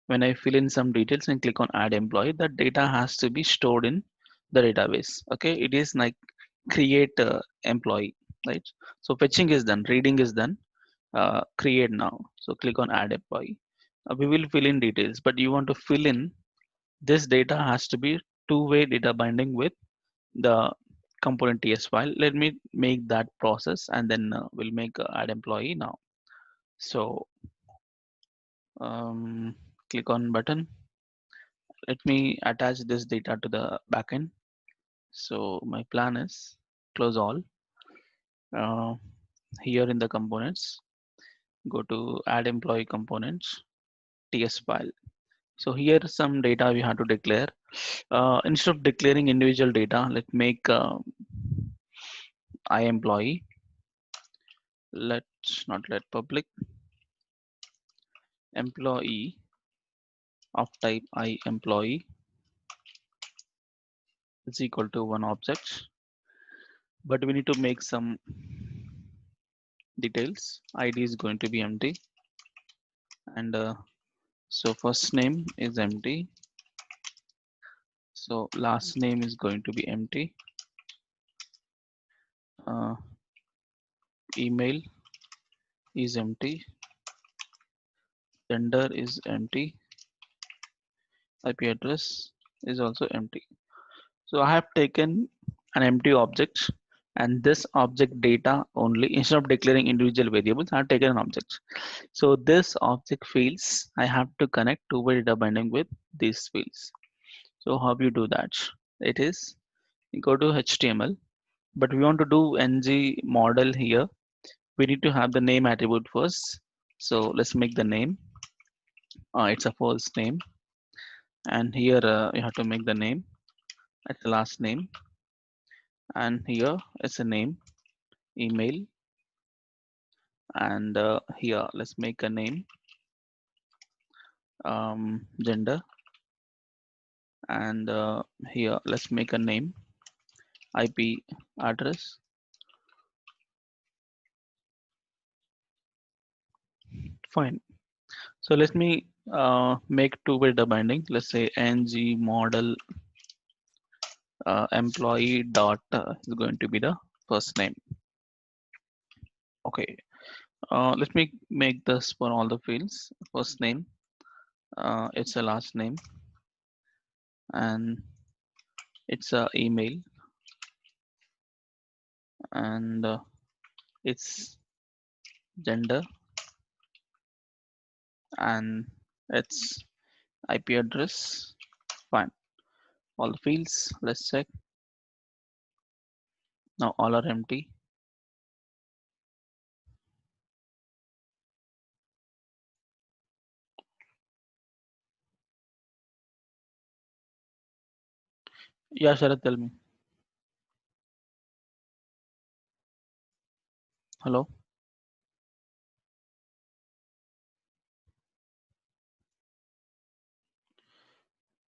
when I fill in some details and click on add employee, that data has to be stored in the database. Okay, it is like create employee, right? So fetching is done, reading is done, create now. So click on add employee. We will fill in details, but you want to fill in this data has to be two-way data binding with the component TS file. Let me make that process and then we'll make add employee now. So click on button. Let me attach this data to the backend. So my plan is close all. Uh, Here in the components, go to add employee components, TS file. So here some data we have to declare. Instead of declaring individual data, let's make I employee. Let's not let public employee of type I employee is equal to one object, but we need to make some details. ID is going to be empty, and so first name is empty. So last name is going to be empty. Uh, Email is empty. Gender is empty. IP address is also empty. So I have taken an empty object and this object data only instead of declaring individual variables, I have taken an object. So this object fields, I have to connect two-way data binding with these fields. So how you do that? It is you go to HTML, but we want to do ng model here. We need to have the name attribute first. So let's make the name. It's a false name, and here you have to make the name. It's the last name, and here it's a name, email, and here let's make a name, gender, and here let's make a name, IP address. Fine. So let me make two-way data binding. Let's say ng model employee dot is going to be the first name. Okay. Let me make this for all the fields. First name, it's a last name, and it's a email, and it's gender, and its IP address. Fine. All the fields. Let's check. Now all are empty. Yeah, Sharad, tell me. Hello.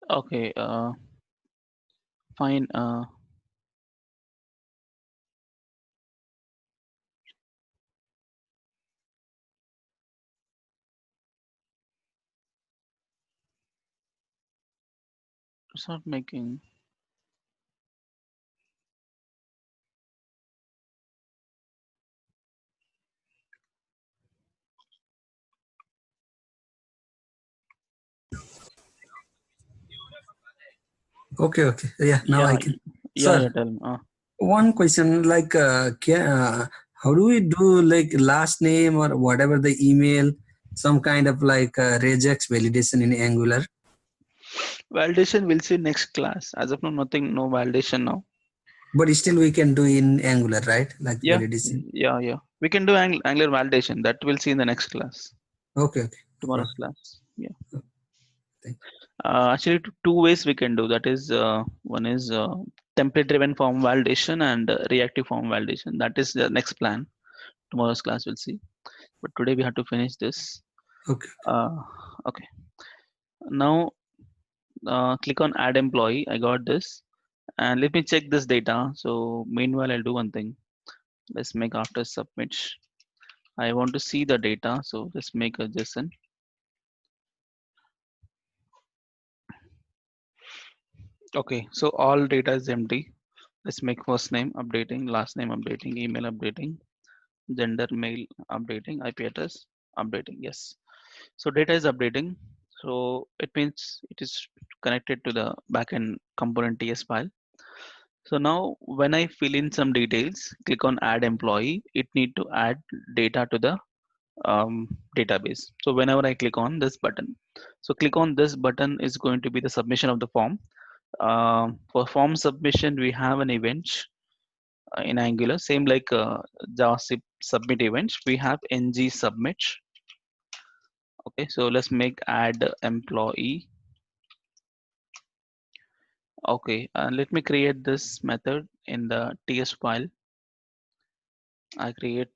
Okay. Fine. It's not making. Okay, okay. Yeah, now Yeah, I can. yeah, Sir, yeah. Tell me. one question like, how do we do like last name or whatever the email, some kind of like regex validation in Angular? Validation we'll see next class. As of now, nothing, no validation now. But still we can do in Angular, right? Like Yeah, validation. yeah. We can do Angular validation. That we'll see in the next class, Okay, okay. No tomorrow's problem. class. Yeah. Thank Actually, two ways we can do. That is, one is template-driven form validation and reactive form validation. That is the next plan. Tomorrow's class we'll see. But today we have to finish this. Okay. Uh, okay. Now, click on Add Employee. I got this, and let me check this data. So meanwhile, I'll do one thing. Let's make after submit. I want to see the data, so let's make a JSON. Okay, so all data is empty. Let's make first name updating, last name updating, email updating, gender male updating, IP address updating. Yes. So data is updating. So it means it is connected to the backend component TS file. So now when I fill in some details, click on add employee, it need to add data to the database. So whenever I click on this button, so click on this button is going to be the submission of the form. For form submission, we have an event in Angular, same like JavaScript submit events. We have ng submit. Okay, so let's make add employee. Okay, let me create this method in the TS file. I create,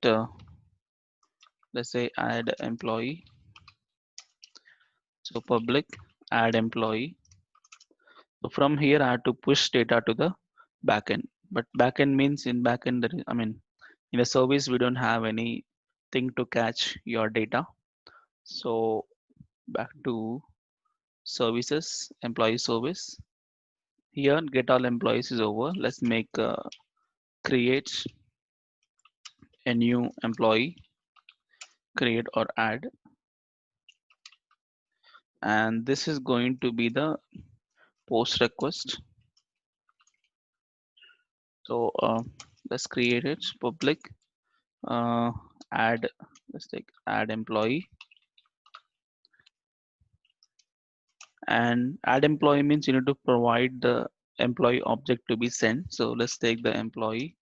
let's say add employee. So public add employee. So from here, I have to push data to the backend. But backend means in backend, I mean, in a service, we don't have anything to catch your data. So back to services, employee service. Here, get all employees is over. Let's make create a new employee, create or add, and this is going to be the post request. So let's create it public. Uh, add. Let's take add employee, and add employee means you need to provide the employee object to be sent. So let's take the employee,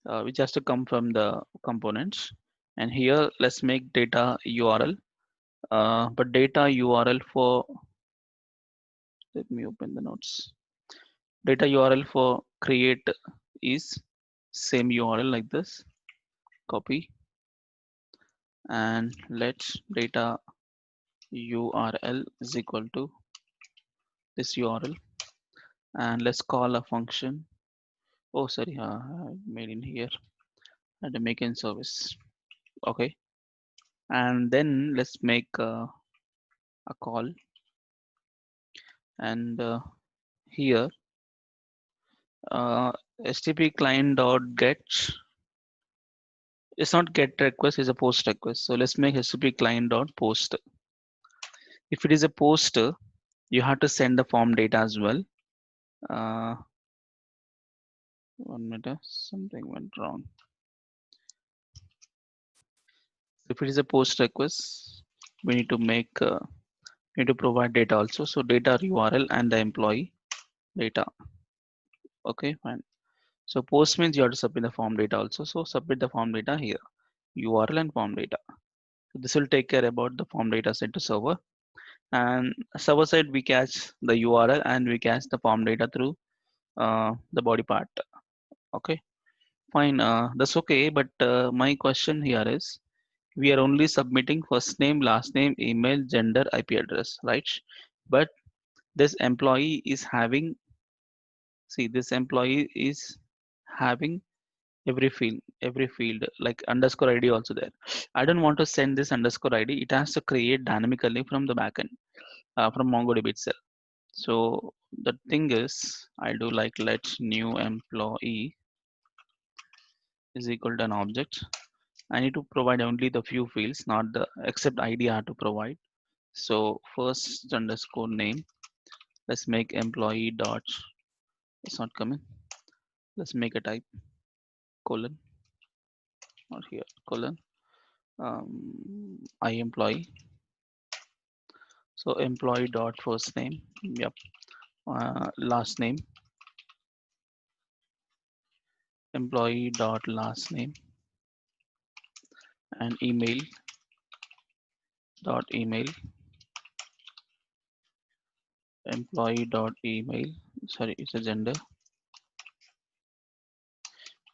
which has to come from the components. And here, let's make data URL. But data URL for, let me open the notes. Data URL for create is same URL like this. Copy and let's data URL is equal to this URL, and let's call a function. Oh, sorry, I made in here and the make in service. Okay, and then let's make a call, and here HTTP client dot get. It's not get request, it's a post request. So let's make HTTP client dot post. If it is a post, you have to send the form data as well. Uh, 1 minute, something went wrong. If it is a post request, we need to make need to provide data also. So data URL and the employee data. Okay, fine. So post means you have to submit the form data also. So submit the form data here, URL and form data. So this will take care about the form data sent to server. And server side we catch the URL and we catch the form data through the body part. Okay, fine. That's okay. But my question here is, we are only submitting first name, last name, email, gender, IP address, right? But this employee is having, see, this employee is having every field like underscore ID also there. I don't want to send this underscore ID. It has to create dynamically from the backend. from MongoDB itself. So the thing is, I do like let new employee is equal to an object. I need to provide only the few fields, not the except ID I have to provide. So first underscore name. Let's make employee dot. It's not coming. Let's make a type colon, not here colon. I employee. So employee dot first name. Yep. Last name. Employee dot last name and email dot email. Employee dot email. Sorry, it's a gender.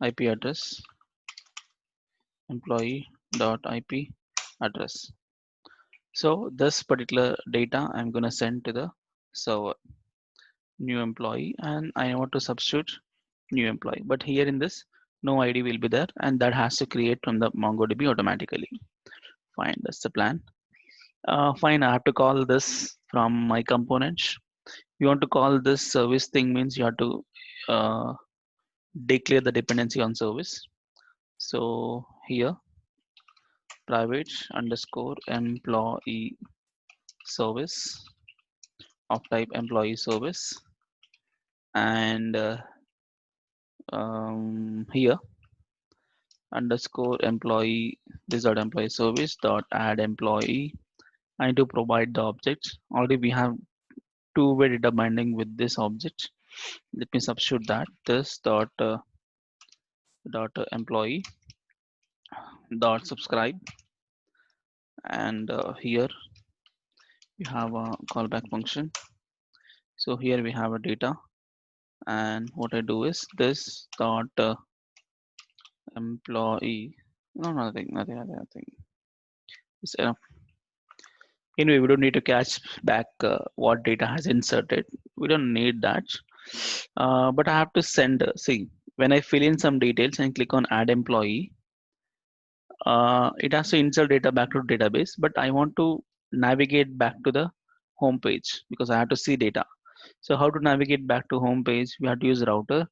IP address. Employee dot IP address. So this particular data I'm gonna send to the server. New employee, and I want to substitute new employee. But here in this, no ID will be there, and that has to create from the MongoDB automatically. Fine, that's the plan. Fine, I have to call this from my components. You want to call this service thing means you have to uh, declare the dependency on service. So here private underscore employee service of type employee service, and here underscore employee this dot employee service dot add employee. I need to provide the objects. Already we have two-way data binding with this object. Let me substitute that this dot employee dot subscribe, and here you have a callback function. So here we have a data, and what I do is this dot employee. No, nothing. It's enough. Anyway, we don't need to catch back what data has inserted. We don't need that. But I have to send, see, when I fill in some details and click on add employee, it has to insert data back to database, but I want to navigate back to the home page because I have to see data. So how to navigate back to home page? We have to use router,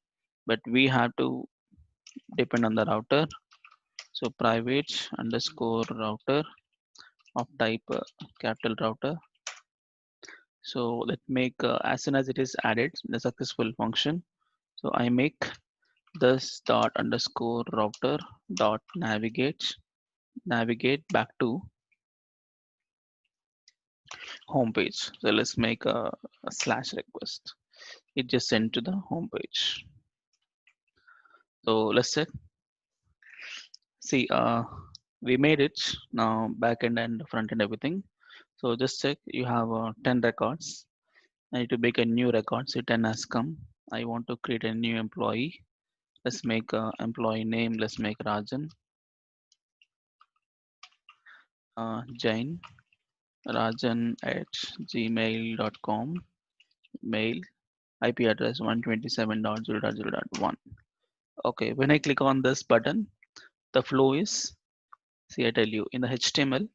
but we have to depend on the router. So private underscore router of type capital router. So let's make as soon as it is added the successful function. So I make this dot underscore router dot navigate back to home page. So let's make a slash request. It just sent to the home page. So let's check. See, we made it now, backend and front end everything. So just check. You have 10 records. I need to make a new record. So 10 has come. I want to create a new employee. Let's make employee name. Let's make Rajan. Jain. Rajan at gmail.com. Mail. IP address 127.0.0.1. Okay, when I click on this button, the flow is, see, I tell you in the HTML,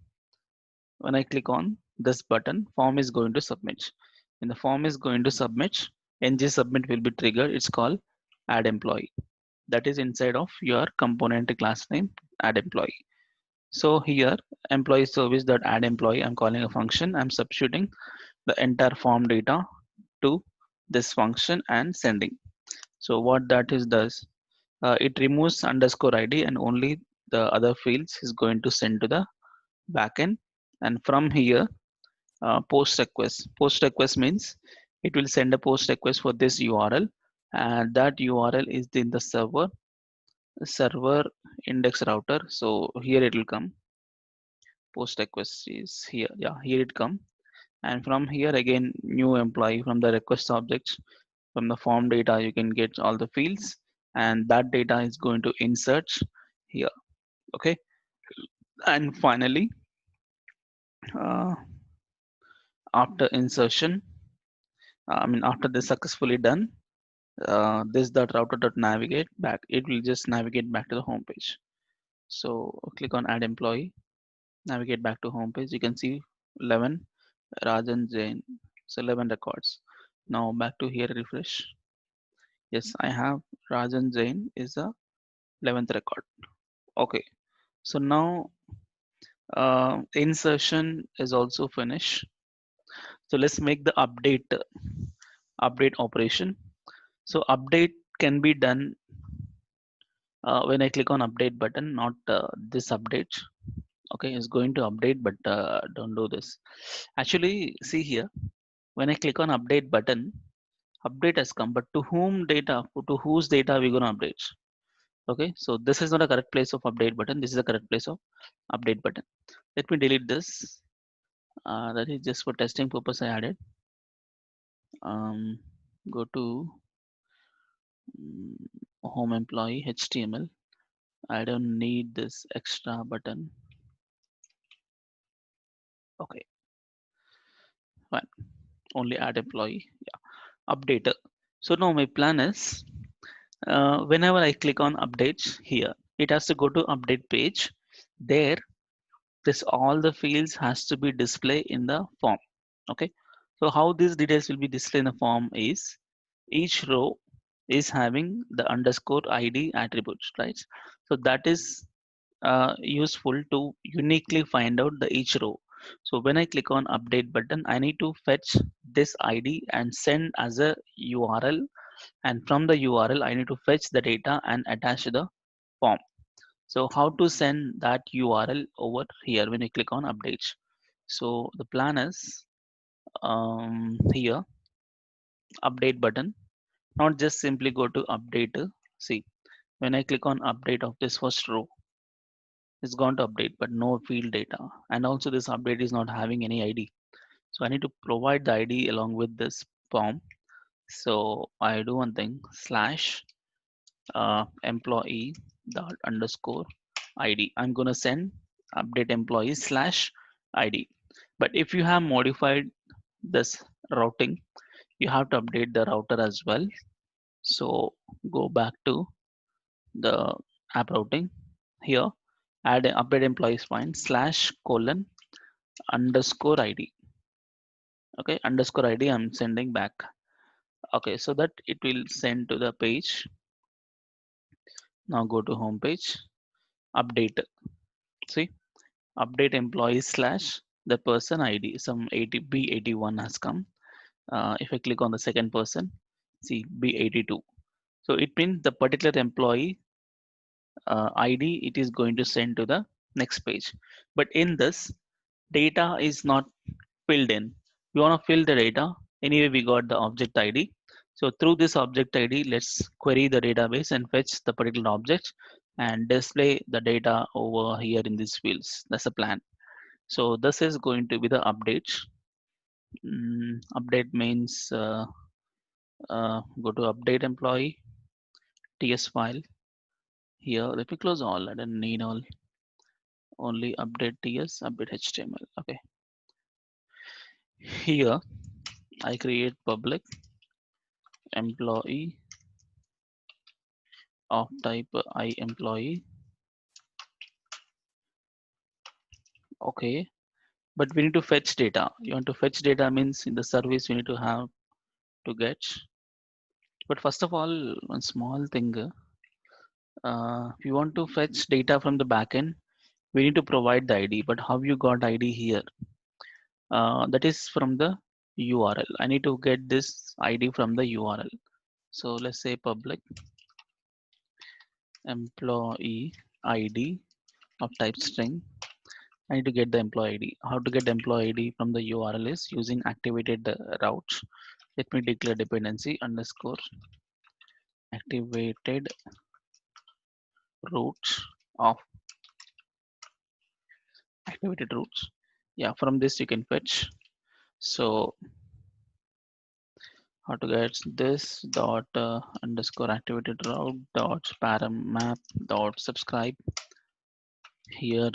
when I click on this button, form is going to submit. When the form is going to submit, ng submit will be triggered. It's called add employee. That is inside of your component class name add employee. So here employee service dot add employee, I'm calling a function. I'm substituting the entire form data to this function and sending. So what that is does, it removes underscore ID and only the other fields is going to send to the backend. And from here, post request. Post request means it will send a post request for this URL, and that URL is in the server index router. So here it will come. Post request is here. Yeah, here it come. And from here again, new employee from the request object, from the form data, you can get all the fields, and that data is going to insert here. Okay, and finally, uh, after insertion, after this successfully done, this dot router dot navigate back. It will just navigate back to the home page. So click on add employee, navigate back to home page. You can see 11 Rajan Jain. So 11 records. Now back to here, refresh. Yes, I have Rajan Jain is the 11th record. Okay. So now insertion is also finished. So let's make the update operation. So update can be done when I click on update button, not this update. Okay, it's going to update, but don't do this. Actually, see here, when I click on update button, update has come, but to whom data, to whose data we gonna update? Okay, so this is not a correct place of update button. This is the correct place of update button. Let me delete this. That is just for testing purpose I added. Go to home employee HTML. I don't need this extra button. Okay, fine. Only add employee. Yeah, updater. So now my plan is whenever I click on updates here, it has to go to update page. There, this all the fields has to be displayed in the form. Okay. So how these details will be displayed in the form is each row is having the underscore ID attributes, right? So that is useful to uniquely find out the each row. So when I click on update button, I need to fetch this ID and send as a URL, and from the URL I need to fetch the data and attach to the form. So how to send that URL over here when you click on updates? So the plan is here update button, not just simply go to update. See, when I click on update of this first row, it's going to update, but no field data. And also this update is not having any ID. So I need to provide the ID along with this form. So I do one thing slash employee dot underscore ID. I'm gonna send update employee slash ID. But if you have modified this routing, you have to update the router as well. So go back to the app routing here, add an update employees find slash colon underscore ID. Okay, underscore ID I'm sending back. Okay, so that it will send to the page. Now go to home page, update. See, update employee slash the person ID. Some 80 B81 has come. If I click on the second person, see B82. So it means the particular employee ID it is going to send to the next page. But in this, data is not filled in. You want to fill the data. Anyway, we got the object ID. So through this object ID, let's query the database and fetch the particular object and display the data over here in these fields. That's the plan. So this is going to be the updates. Update means go to update employee TS file. Here, let me close all. I don't need all. Only update TS, update HTML. Okay. Here, I create public employee of type I employee. Okay. But we need to fetch data. You want to fetch data means in the service we need to have to get. But first of all, one small thing. If you want to fetch data from the backend, we need to provide the ID. But how you got ID here? That is from the URL. I need to get this ID from the URL. So let's say public employee ID of type string. I need to get the employee ID. How to get the employee ID from the URL is using activated routes. Let me declare dependency underscore activated routes of activated routes. Yeah, from this you can fetch. So how to get this dot underscore activated route dot param map dot subscribe. Here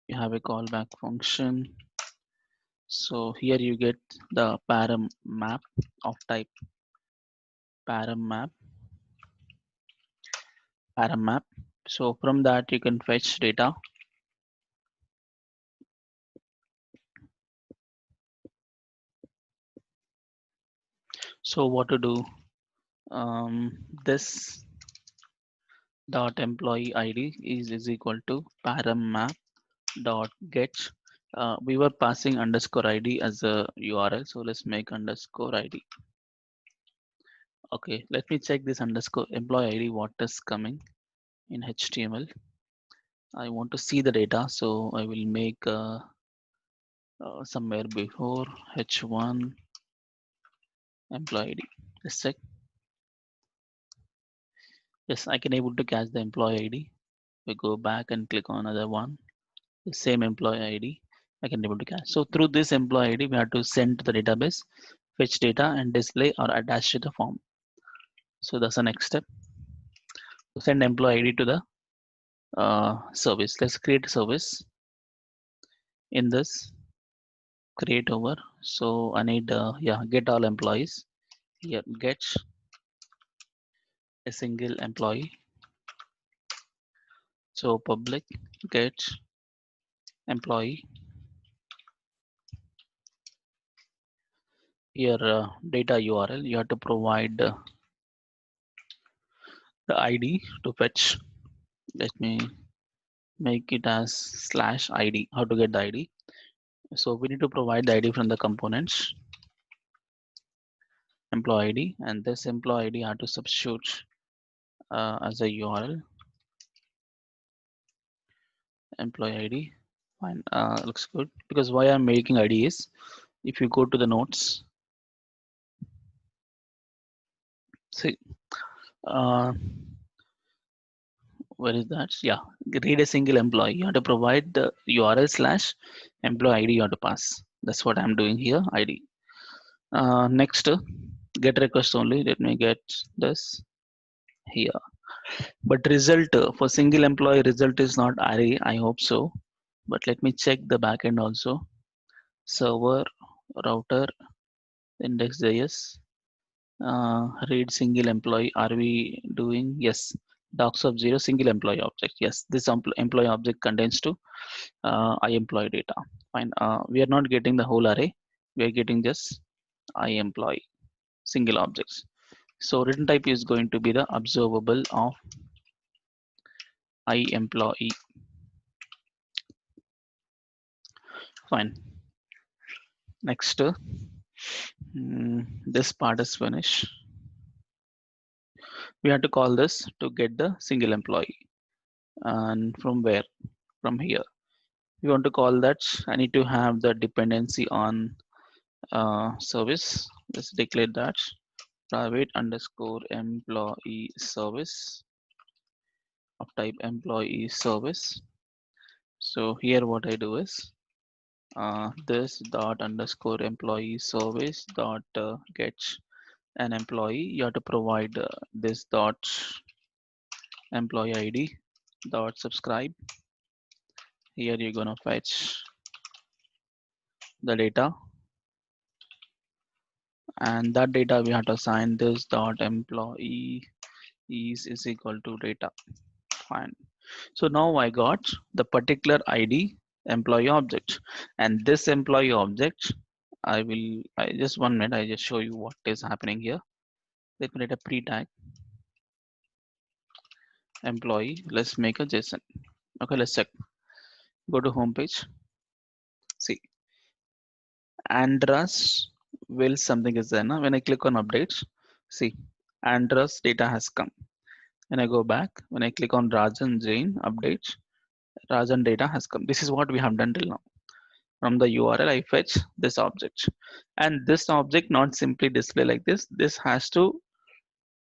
you have a callback function. So here you get the param map of type param map. So from that you can fetch data. So what to do? This dot employee ID is equal to param map dot get. We were passing underscore ID as a URL, so let's make underscore ID. Okay, let me check this underscore employee ID. What is coming in HTML? I want to see the data, so I will make somewhere before H1 employee ID. Let's check. Yes, I can able to catch the employee ID. We go back and click on another one. The same employee ID I can able to catch. So through this employee ID, we have to send to the database, fetch data, and display or attach to the form. So that's the next step. To send employee ID to the service. Let's create a service. In this, create over. So I need get all employees. Here get a single employee. So public get employee. Here data URL. You have to provide the ID to fetch. Let me make it as slash ID. How to get the ID? So we need to provide the ID from the components employee ID, and this employee ID have to substitute as a URL employee ID. Fine, looks good. Because why I'm making ID is if you go to the notes, see, uh, where is that? Yeah, read a single employee. You have to provide the URL slash employee ID you have to pass. That's what I'm doing here. ID. Next, get request only. Let me get this here. But result for single employee result is not array. I hope so. But let me check the backend also. Server, router, index.js, read single employee. Are we doing? Yes. Docs of zero single employee object. Yes, this employee object contains to I employee data. Fine. We are not getting the whole array. We are getting just I employee single objects. So written type is going to be the observable of I employee. Fine. Next, this part is finished. We have to call this to get the single employee. And from where? From here. We want to call that. I need to have the dependency on service. Let's declare that private underscore employee service of type employee service. So here what I do is this dot underscore employee service dot get an employee. You have to provide this dot employee ID dot subscribe. Here you're gonna fetch the data, and that data we have to assign this dot employee is equal to data. Fine. So now I got the particular ID employee object, and this employee object I just 1 minute, I just show you what is happening here. Let me write a pre-tag employee. Let's make a JSON. Okay, let's check. Go to home page. See, Andras will something is there now. When I click on updates, see, Andras data has come. When I go back, when I click on Rajan Jain updates, Rajan data has come. This is what we have done till now. From the URL, I fetch this object, and this object not simply display like this. This has to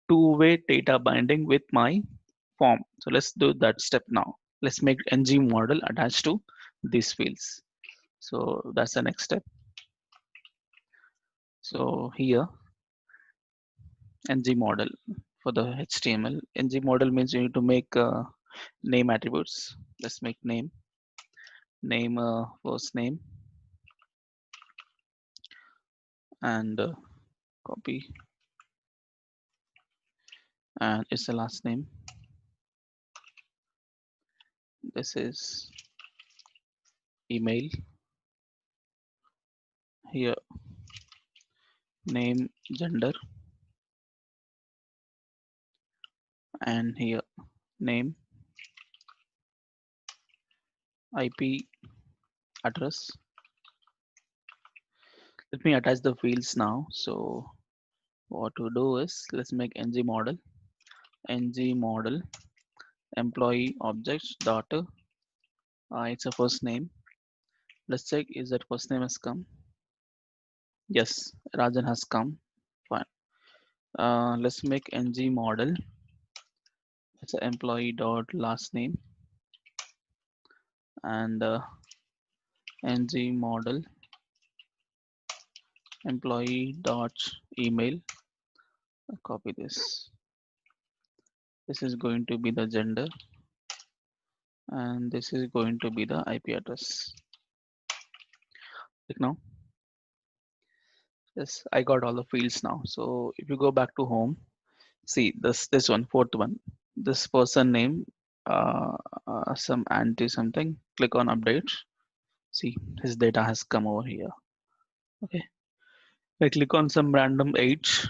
two-way data binding with my form. So let's do that step now. Let's make ng model attached to these fields. So that's the next step. So here ng model for the HTML. ng model means you need to make name attributes. Let's make name first name, and copy, and it's the last name. This is email. Here name, gender, and here name, IP address. Let me attach the fields now. So what to do is let's make ng model employee objects dot it's a first name. Let's check is that first name has come. Yes, Rajan has come. Fine. Let's make ng model. It's an employee dot last name and ng model employee dot email. Copy this. This is going to be the gender and this is going to be the IP address. Click now. Yes, I got all the fields now. So if you go back to home, see this one, fourth one, this person name, uh, some anti something. Click on update. See his data has come over here. Okay, I click on some random age,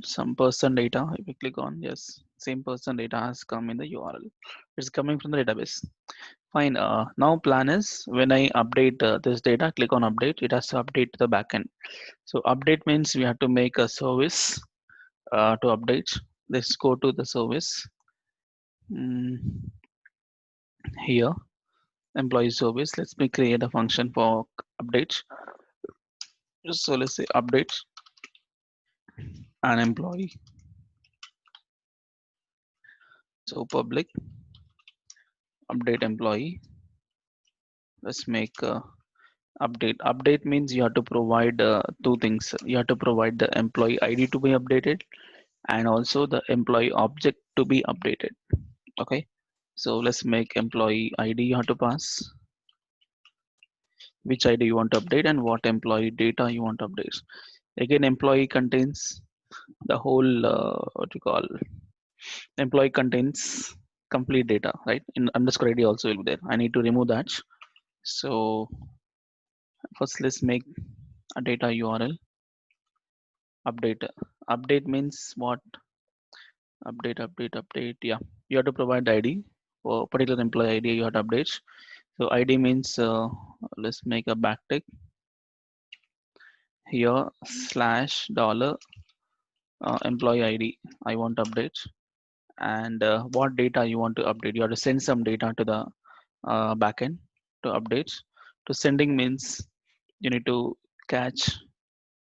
some person data. If you click on yes, same person data has come in the URL. It's coming from the database. Fine. Now plan is when I update this data, click on update. It has to update the backend. So update means we have to make a service to update. Let's go to the service. Here, employee service. Let me create a function for update. So let's say update an employee. So public update employee. Let's make update. Update means you have to provide two things. You have to provide the employee ID to be updated and also the employee object to be updated. Okay. So let's make employee ID you have to pass which ID you want to update and what employee data you want to update. Again, employee contains the whole what you call employee contains complete data, right? In underscore ID also will be there. I need to remove that. So first let's make a data URL update. Update means what? Update. Yeah, you have to provide ID for particular employee ID. You have to update. So ID means let's make a backtick here slash dollar employee ID. I want to update and what data you want to update. You have to send some data to the backend to update. To sending means you need to catch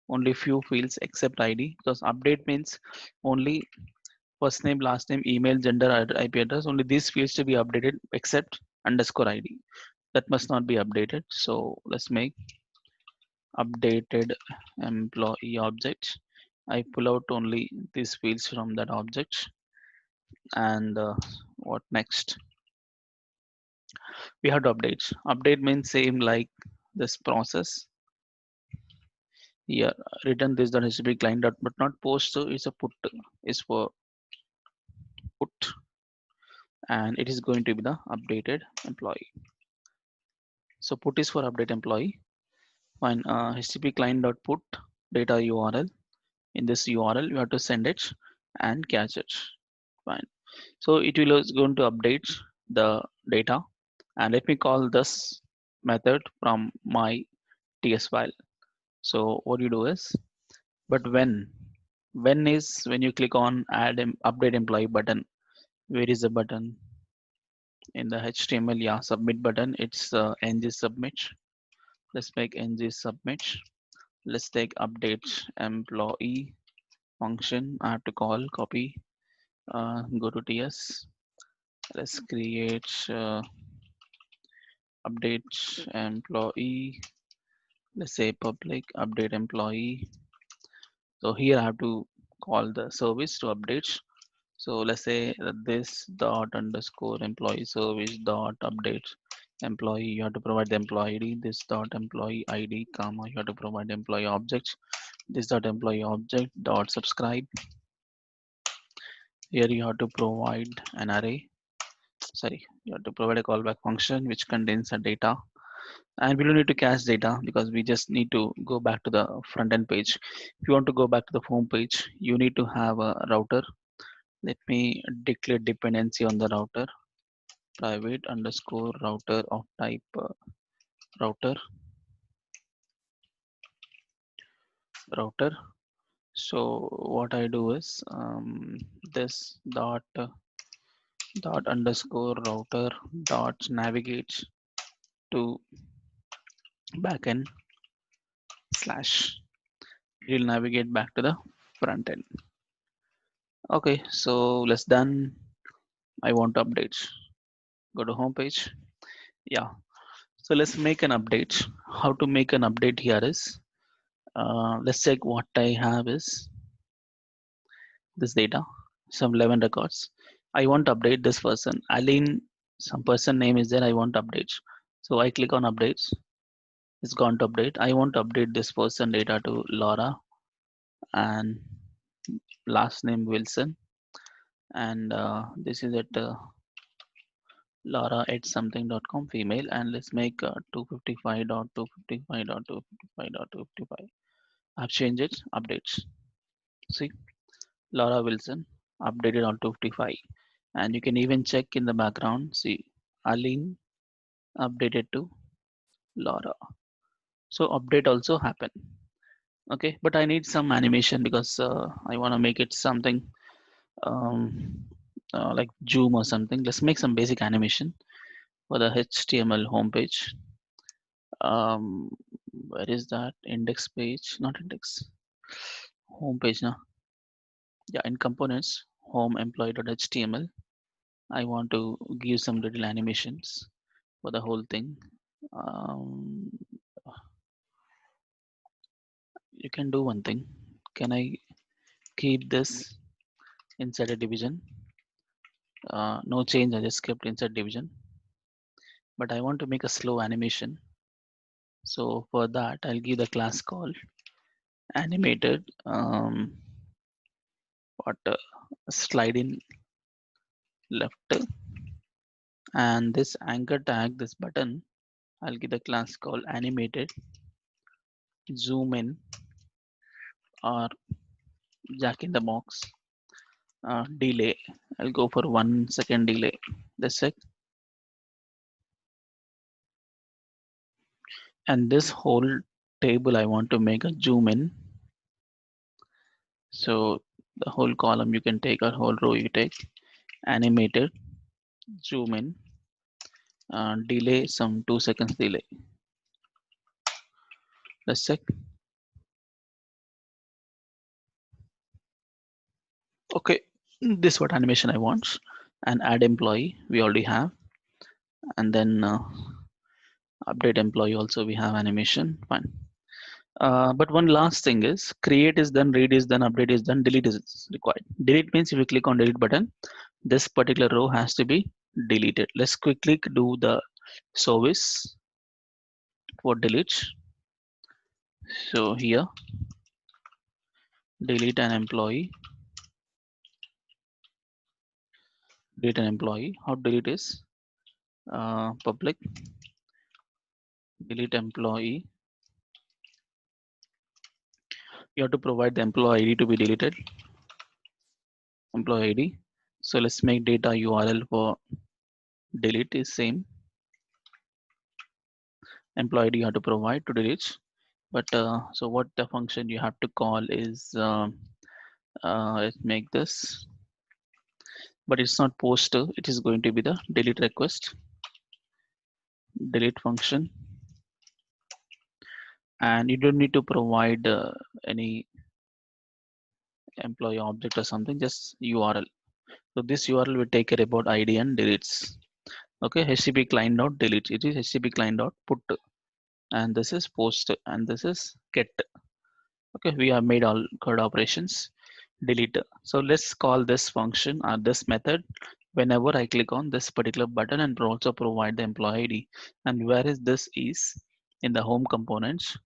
only few fields except ID because update means only first name, last name, email, gender, IP address. Only these fields to be updated except underscore ID. That must not be updated. So let's make updated employee object. I pull out only these fields from that object and what next? We have to update. Update means same like this process. Here return this dot HTTP client dot but not post. So it's a put is for put and it is going to be the updated employee. So put is for update employee. Fine. HTTP client dot put data URL. In this URL, you have to send it and catch it. Fine. So it will is going to update the data and let me call this method from my TS file. So what you do is, but when is when you click on add update employee button. Where is the button in the HTML? Yeah, submit button. It's ng submit. Let's make ng submit. Let's take update employee function. I have to call copy. Go to TS. Let's create update employee. Let's say public update employee. So here I have to call the service to update. So let's say this dot underscore employee service dot update employee. You have to provide the employee ID. This dot employee ID, comma. You have to provide employee object. This dot employee object dot subscribe. Here you have to provide an array. Sorry, you have to provide a callback function which contains a data. And we don't need to cache data because we just need to go back to the front end page. If you want to go back to the home page, you need to have a router. Let me declare dependency on the router, private underscore router of type router router. So what I do is this dot underscore router dot navigate to backend slash. It will navigate back to the front end. Okay, so let's done. I want to update. Go to home page. Yeah. So let's make an update. How to make an update here is let's check what I have is this data, some 11 records. I want to update this person. Aline, some person name is there. I want to update. So I click on updates. It's gone to update. I want to update this person data to Laura and last name Wilson. And this is at Laura at something.com female. And let's make 255.255.255.255. I've changed it. Updates. See, Laura Wilson updated on 255. And you can even check in the background. See, Aline updated to Laura. So update also happened. Okay, but I need some animation because I want to make it something um, like Zoom or something. Let's make some basic animation for the HTML homepage. Where is that index page? Not index, home page now. Yeah, in components, home employee.html. I want to give some little animations for the whole thing. Um, you can do one thing. Can I keep this inside a division? No change, I just kept inside division. But I want to make a slow animation. So for that, I'll give the class called animated what slide in left, and this anchor tag, this button, I'll give the class called animated zoom in or jack in the box delay. I'll go for 1 second delay. That's it. And this whole table I want to make a zoom in. So the whole column you can take, or whole row you take, animated zoom in, delay some 2 seconds delay. Let's check. Okay, this what animation I want. And add employee we already have, and then update employee also we have animation. Fine. But one last thing is create is done, read is done, update is done, delete is required. Delete means if you click on delete button, this particular row has to be deleted. Let's quickly do the service for delete. So here delete an employee. Delete an employee. How to delete is public delete employee. You have to provide the employee ID to be deleted. Employee ID. So let's make data URL for delete is same. Employee ID you have to provide to delete. But so what the function you have to call is let's make this, but it's not poster. It is going to be the delete request, delete function, and you don't need to provide any employee object or something. Just URL. So this URL will take care about ID and deletes. Okay, HTTP client dot delete. It is HTTP client dot put, and this is post, and this is get. Okay, we have made all code operations. Delete. So let's call this function or this method whenever I click on this particular button, and also provide the employee ID. And where is this is in the home components.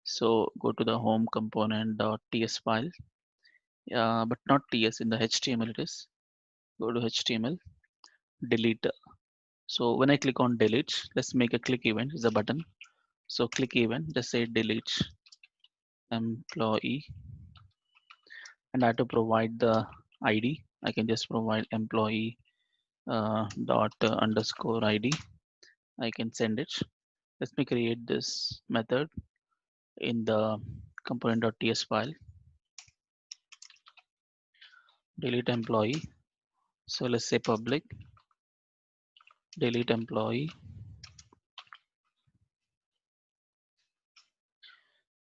So go to the home component.ts file, but not ts, in the HTML it is. Go to HTML, delete. So when I click on delete, let's make a click event is a button. So click event, just say delete employee, and I have to provide the ID. I can just provide employee dot underscore ID. I can send it. Let me create this method in the component.ts file. Delete employee. So let's say public delete employee.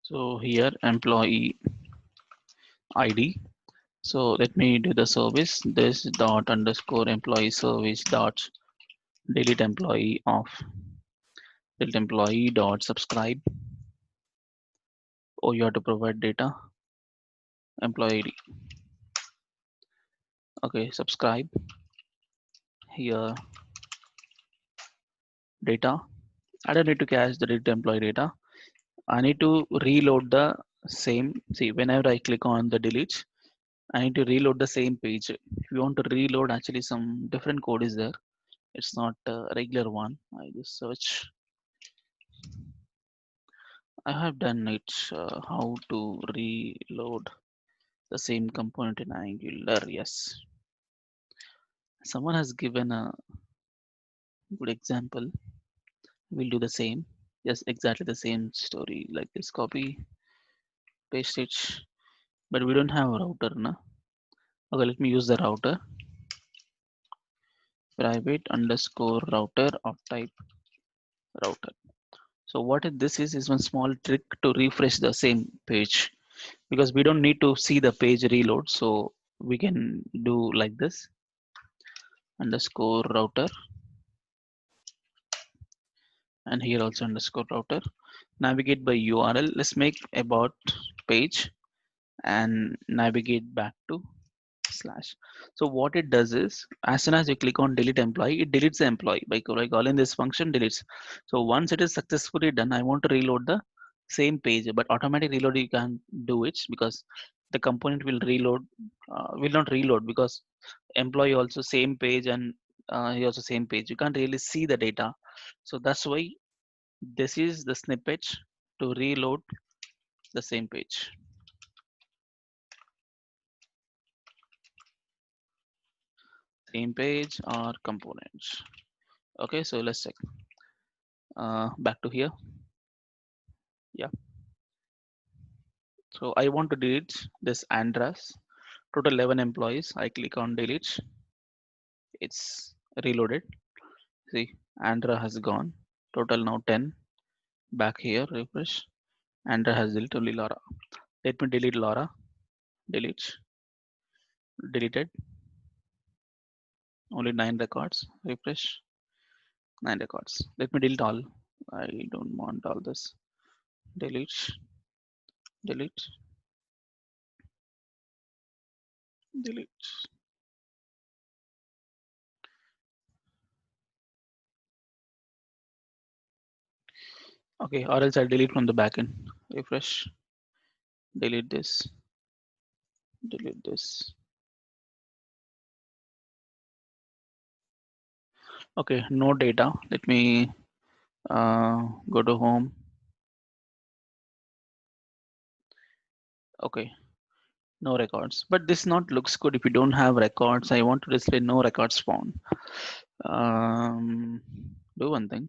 So here employee ID. So let me do the service. This dot underscore employee service dot delete employee of delete employee dot subscribe. Oh, you have to provide data employee ID. Okay, subscribe here data. I don't need to cache the delete employee data. I need to reload the same. See, whenever I click on the delete, I need to reload the same page. If you want to reload, actually some different code is there. It's not a regular one. I just search. I have done it. How to reload the same component in Angular? Yes. Someone has given a good example. We'll do the same. Yes, exactly the same story like this. Copy, paste it. But we don't have a router, na? Okay, let me use the router. Private underscore router of type router. So what this is one small trick to refresh the same page, because we don't need to see the page reload. So we can do like this underscore router, and here also underscore router. Navigate by URL. Let's make about page and navigate back to slash. So what it does is, as soon as you click on delete employee, it deletes the employee by calling this function deletes. So once it is successfully done, I want to reload the same page, but automatic reload you can't do it because the component will reload, will not reload, because employee also same page, and he also same page. You can't really see the data. So that's why this is the snippet to reload the same page. Same page or components. Okay, so let's check. Back to here. Yeah. So I want to delete this Andras. Total 11 employees. I click on delete. It's reloaded. See, Andra has gone. Total now 10. Back here, refresh. Andra has deleted only Laura. Let me delete Laura. Delete. Deleted. Only 9 records. Refresh. 9 records. Let me delete all. I don't want all this. Delete. Delete. Delete. Okay, or else I'll delete from the backend. Refresh. Delete this. Delete this. Okay, no data. Let me go to home. Okay, no records. But this not looks good if you don't have records. I want to display no records found. Do one thing.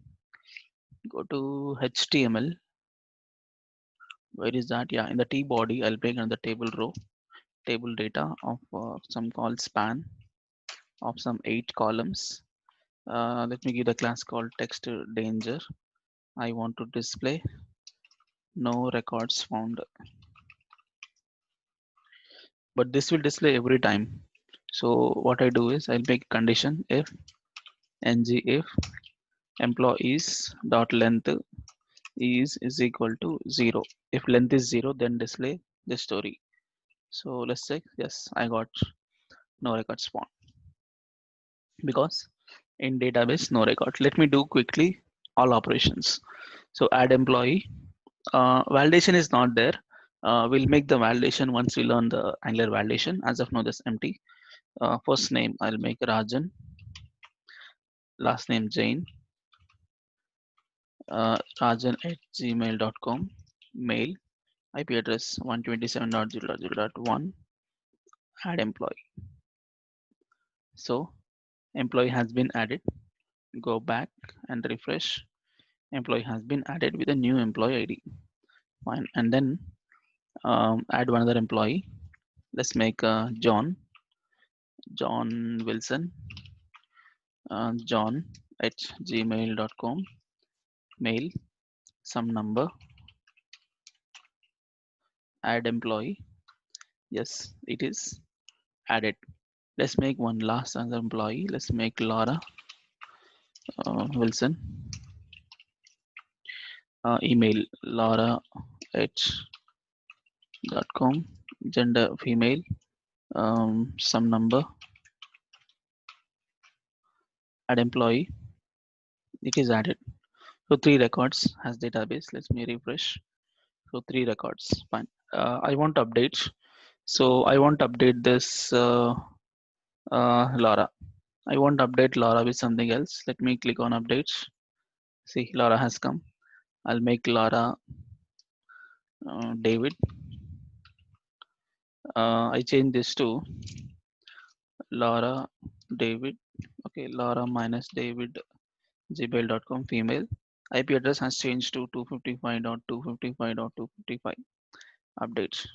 Go to HTML. Where is that? Yeah, in the T body, I'll bring another table row, table data of some called span of some 8 columns. Let me give the class called text danger. I want to display no records found, but this will display every time. So what I do is I'll make condition if ng if employees dot length is equal to 0. If length is 0, then display the story. So let's say yes, I got no record spawn because in database no record. Let me do quickly all operations. So add employee. Validation is not there. We'll make the validation once we learn the Angular validation. As of now, this empty. First name I'll make Rajan. last name Jain, rajan at gmail.com, mail, IP address 127.0.0.1, add employee. So employee has been added. Go back and refresh. Employee has been added with a new employee ID. Fine. And then add one other employee. Let's make John Wilson, John at gmail.com, mail, some number, add employee. Yes, it is added. Let's make one last another employee. Let's make Laura Wilson. Email Laura at com, gender female, some number, add employee. It is added. So 3 records has database. Let me refresh. So 3 records. Fine. I want to update. So I want to update this Laura. I want to update Laura with something else. Let me click on updates. See, Laura has come. I'll make Laura David. I change this to Laura David. Okay, Laura minus David gmail.com female. IP address has changed to 255.255.255. Updates.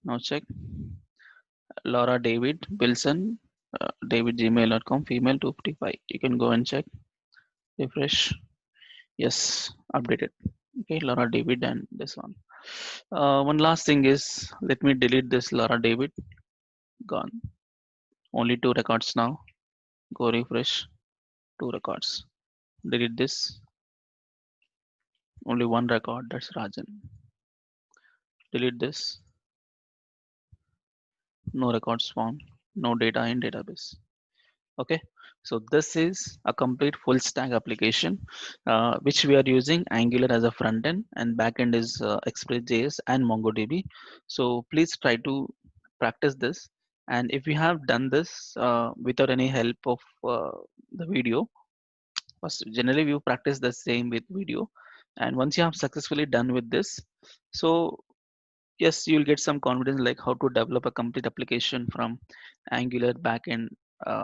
Now check. Laura David Wilson David gmail.com female 255. You can go and check. Refresh. Yes, updated. Okay, Laura David and this one. One last thing is, let me delete this Laura David. Gone. Only 2 records now. Go refresh. 2 records. Delete this. Only 1 record. That's Rajan. Delete this. No records found. No data in database. Okay, so this is a complete full stack application which we are using Angular as a front end, and back end is Express.js and MongoDB. So please try to practice this, and if you have done this without any help of the video, first generally we practice the same with video, and once you have successfully done with this, so yes, you'll get some confidence like how to develop a complete application from Angular backend,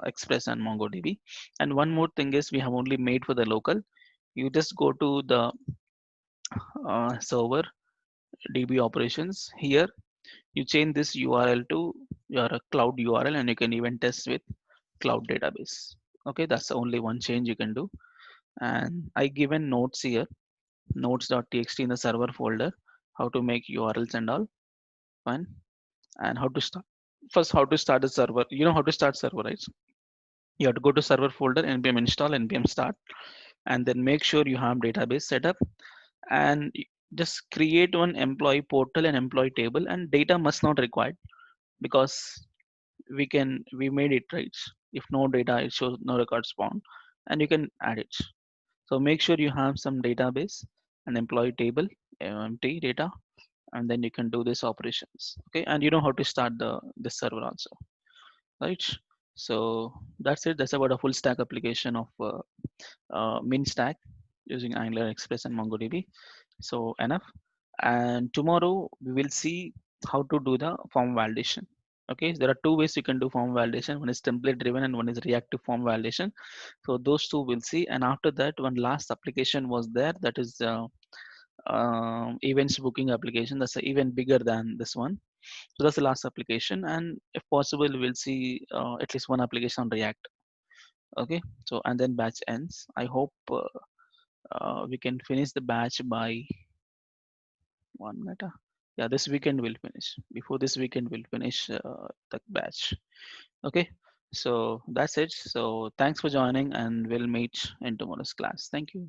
Express and MongoDB. And one more thing is, we have only made for the local. You just go to the server DB operations here. You change this URL to your cloud URL, and you can even test with cloud database. Okay, that's the only one change you can do. And I given notes here, notes.txt in the server folder, how to make URLs and all. Fine. And how to start, first how to start a server. You know how to start server, right? You have to go to server folder, npm install, npm start, and then make sure you have database set up, and just create one employee portal and employee table, and data must not required, because we made it right. If no data, it shows no records found, and you can add it. So make sure you have some database and employee table, empty data, and then you can do this operations. Okay, and you know how to start the server also, right? So that's it. That's about a full stack application of min stack using Angular, Express and MongoDB. So enough. And tomorrow we will see how to do the form validation. Okay, there are 2 ways you can do form validation. One is template driven and one is reactive form validation. So those 2 we'll see. And after that, one last application was there, that is events booking application. That's even bigger than this one. So that's the last application, and if possible we'll see at least one application on React. Okay, so and then batch ends. I hope we can finish the batch by 1 minute. Yeah, this weekend we'll finish. Before this weekend we'll finish the batch. Okay, so that's it. So thanks for joining, and we'll meet in tomorrow's class. Thank you.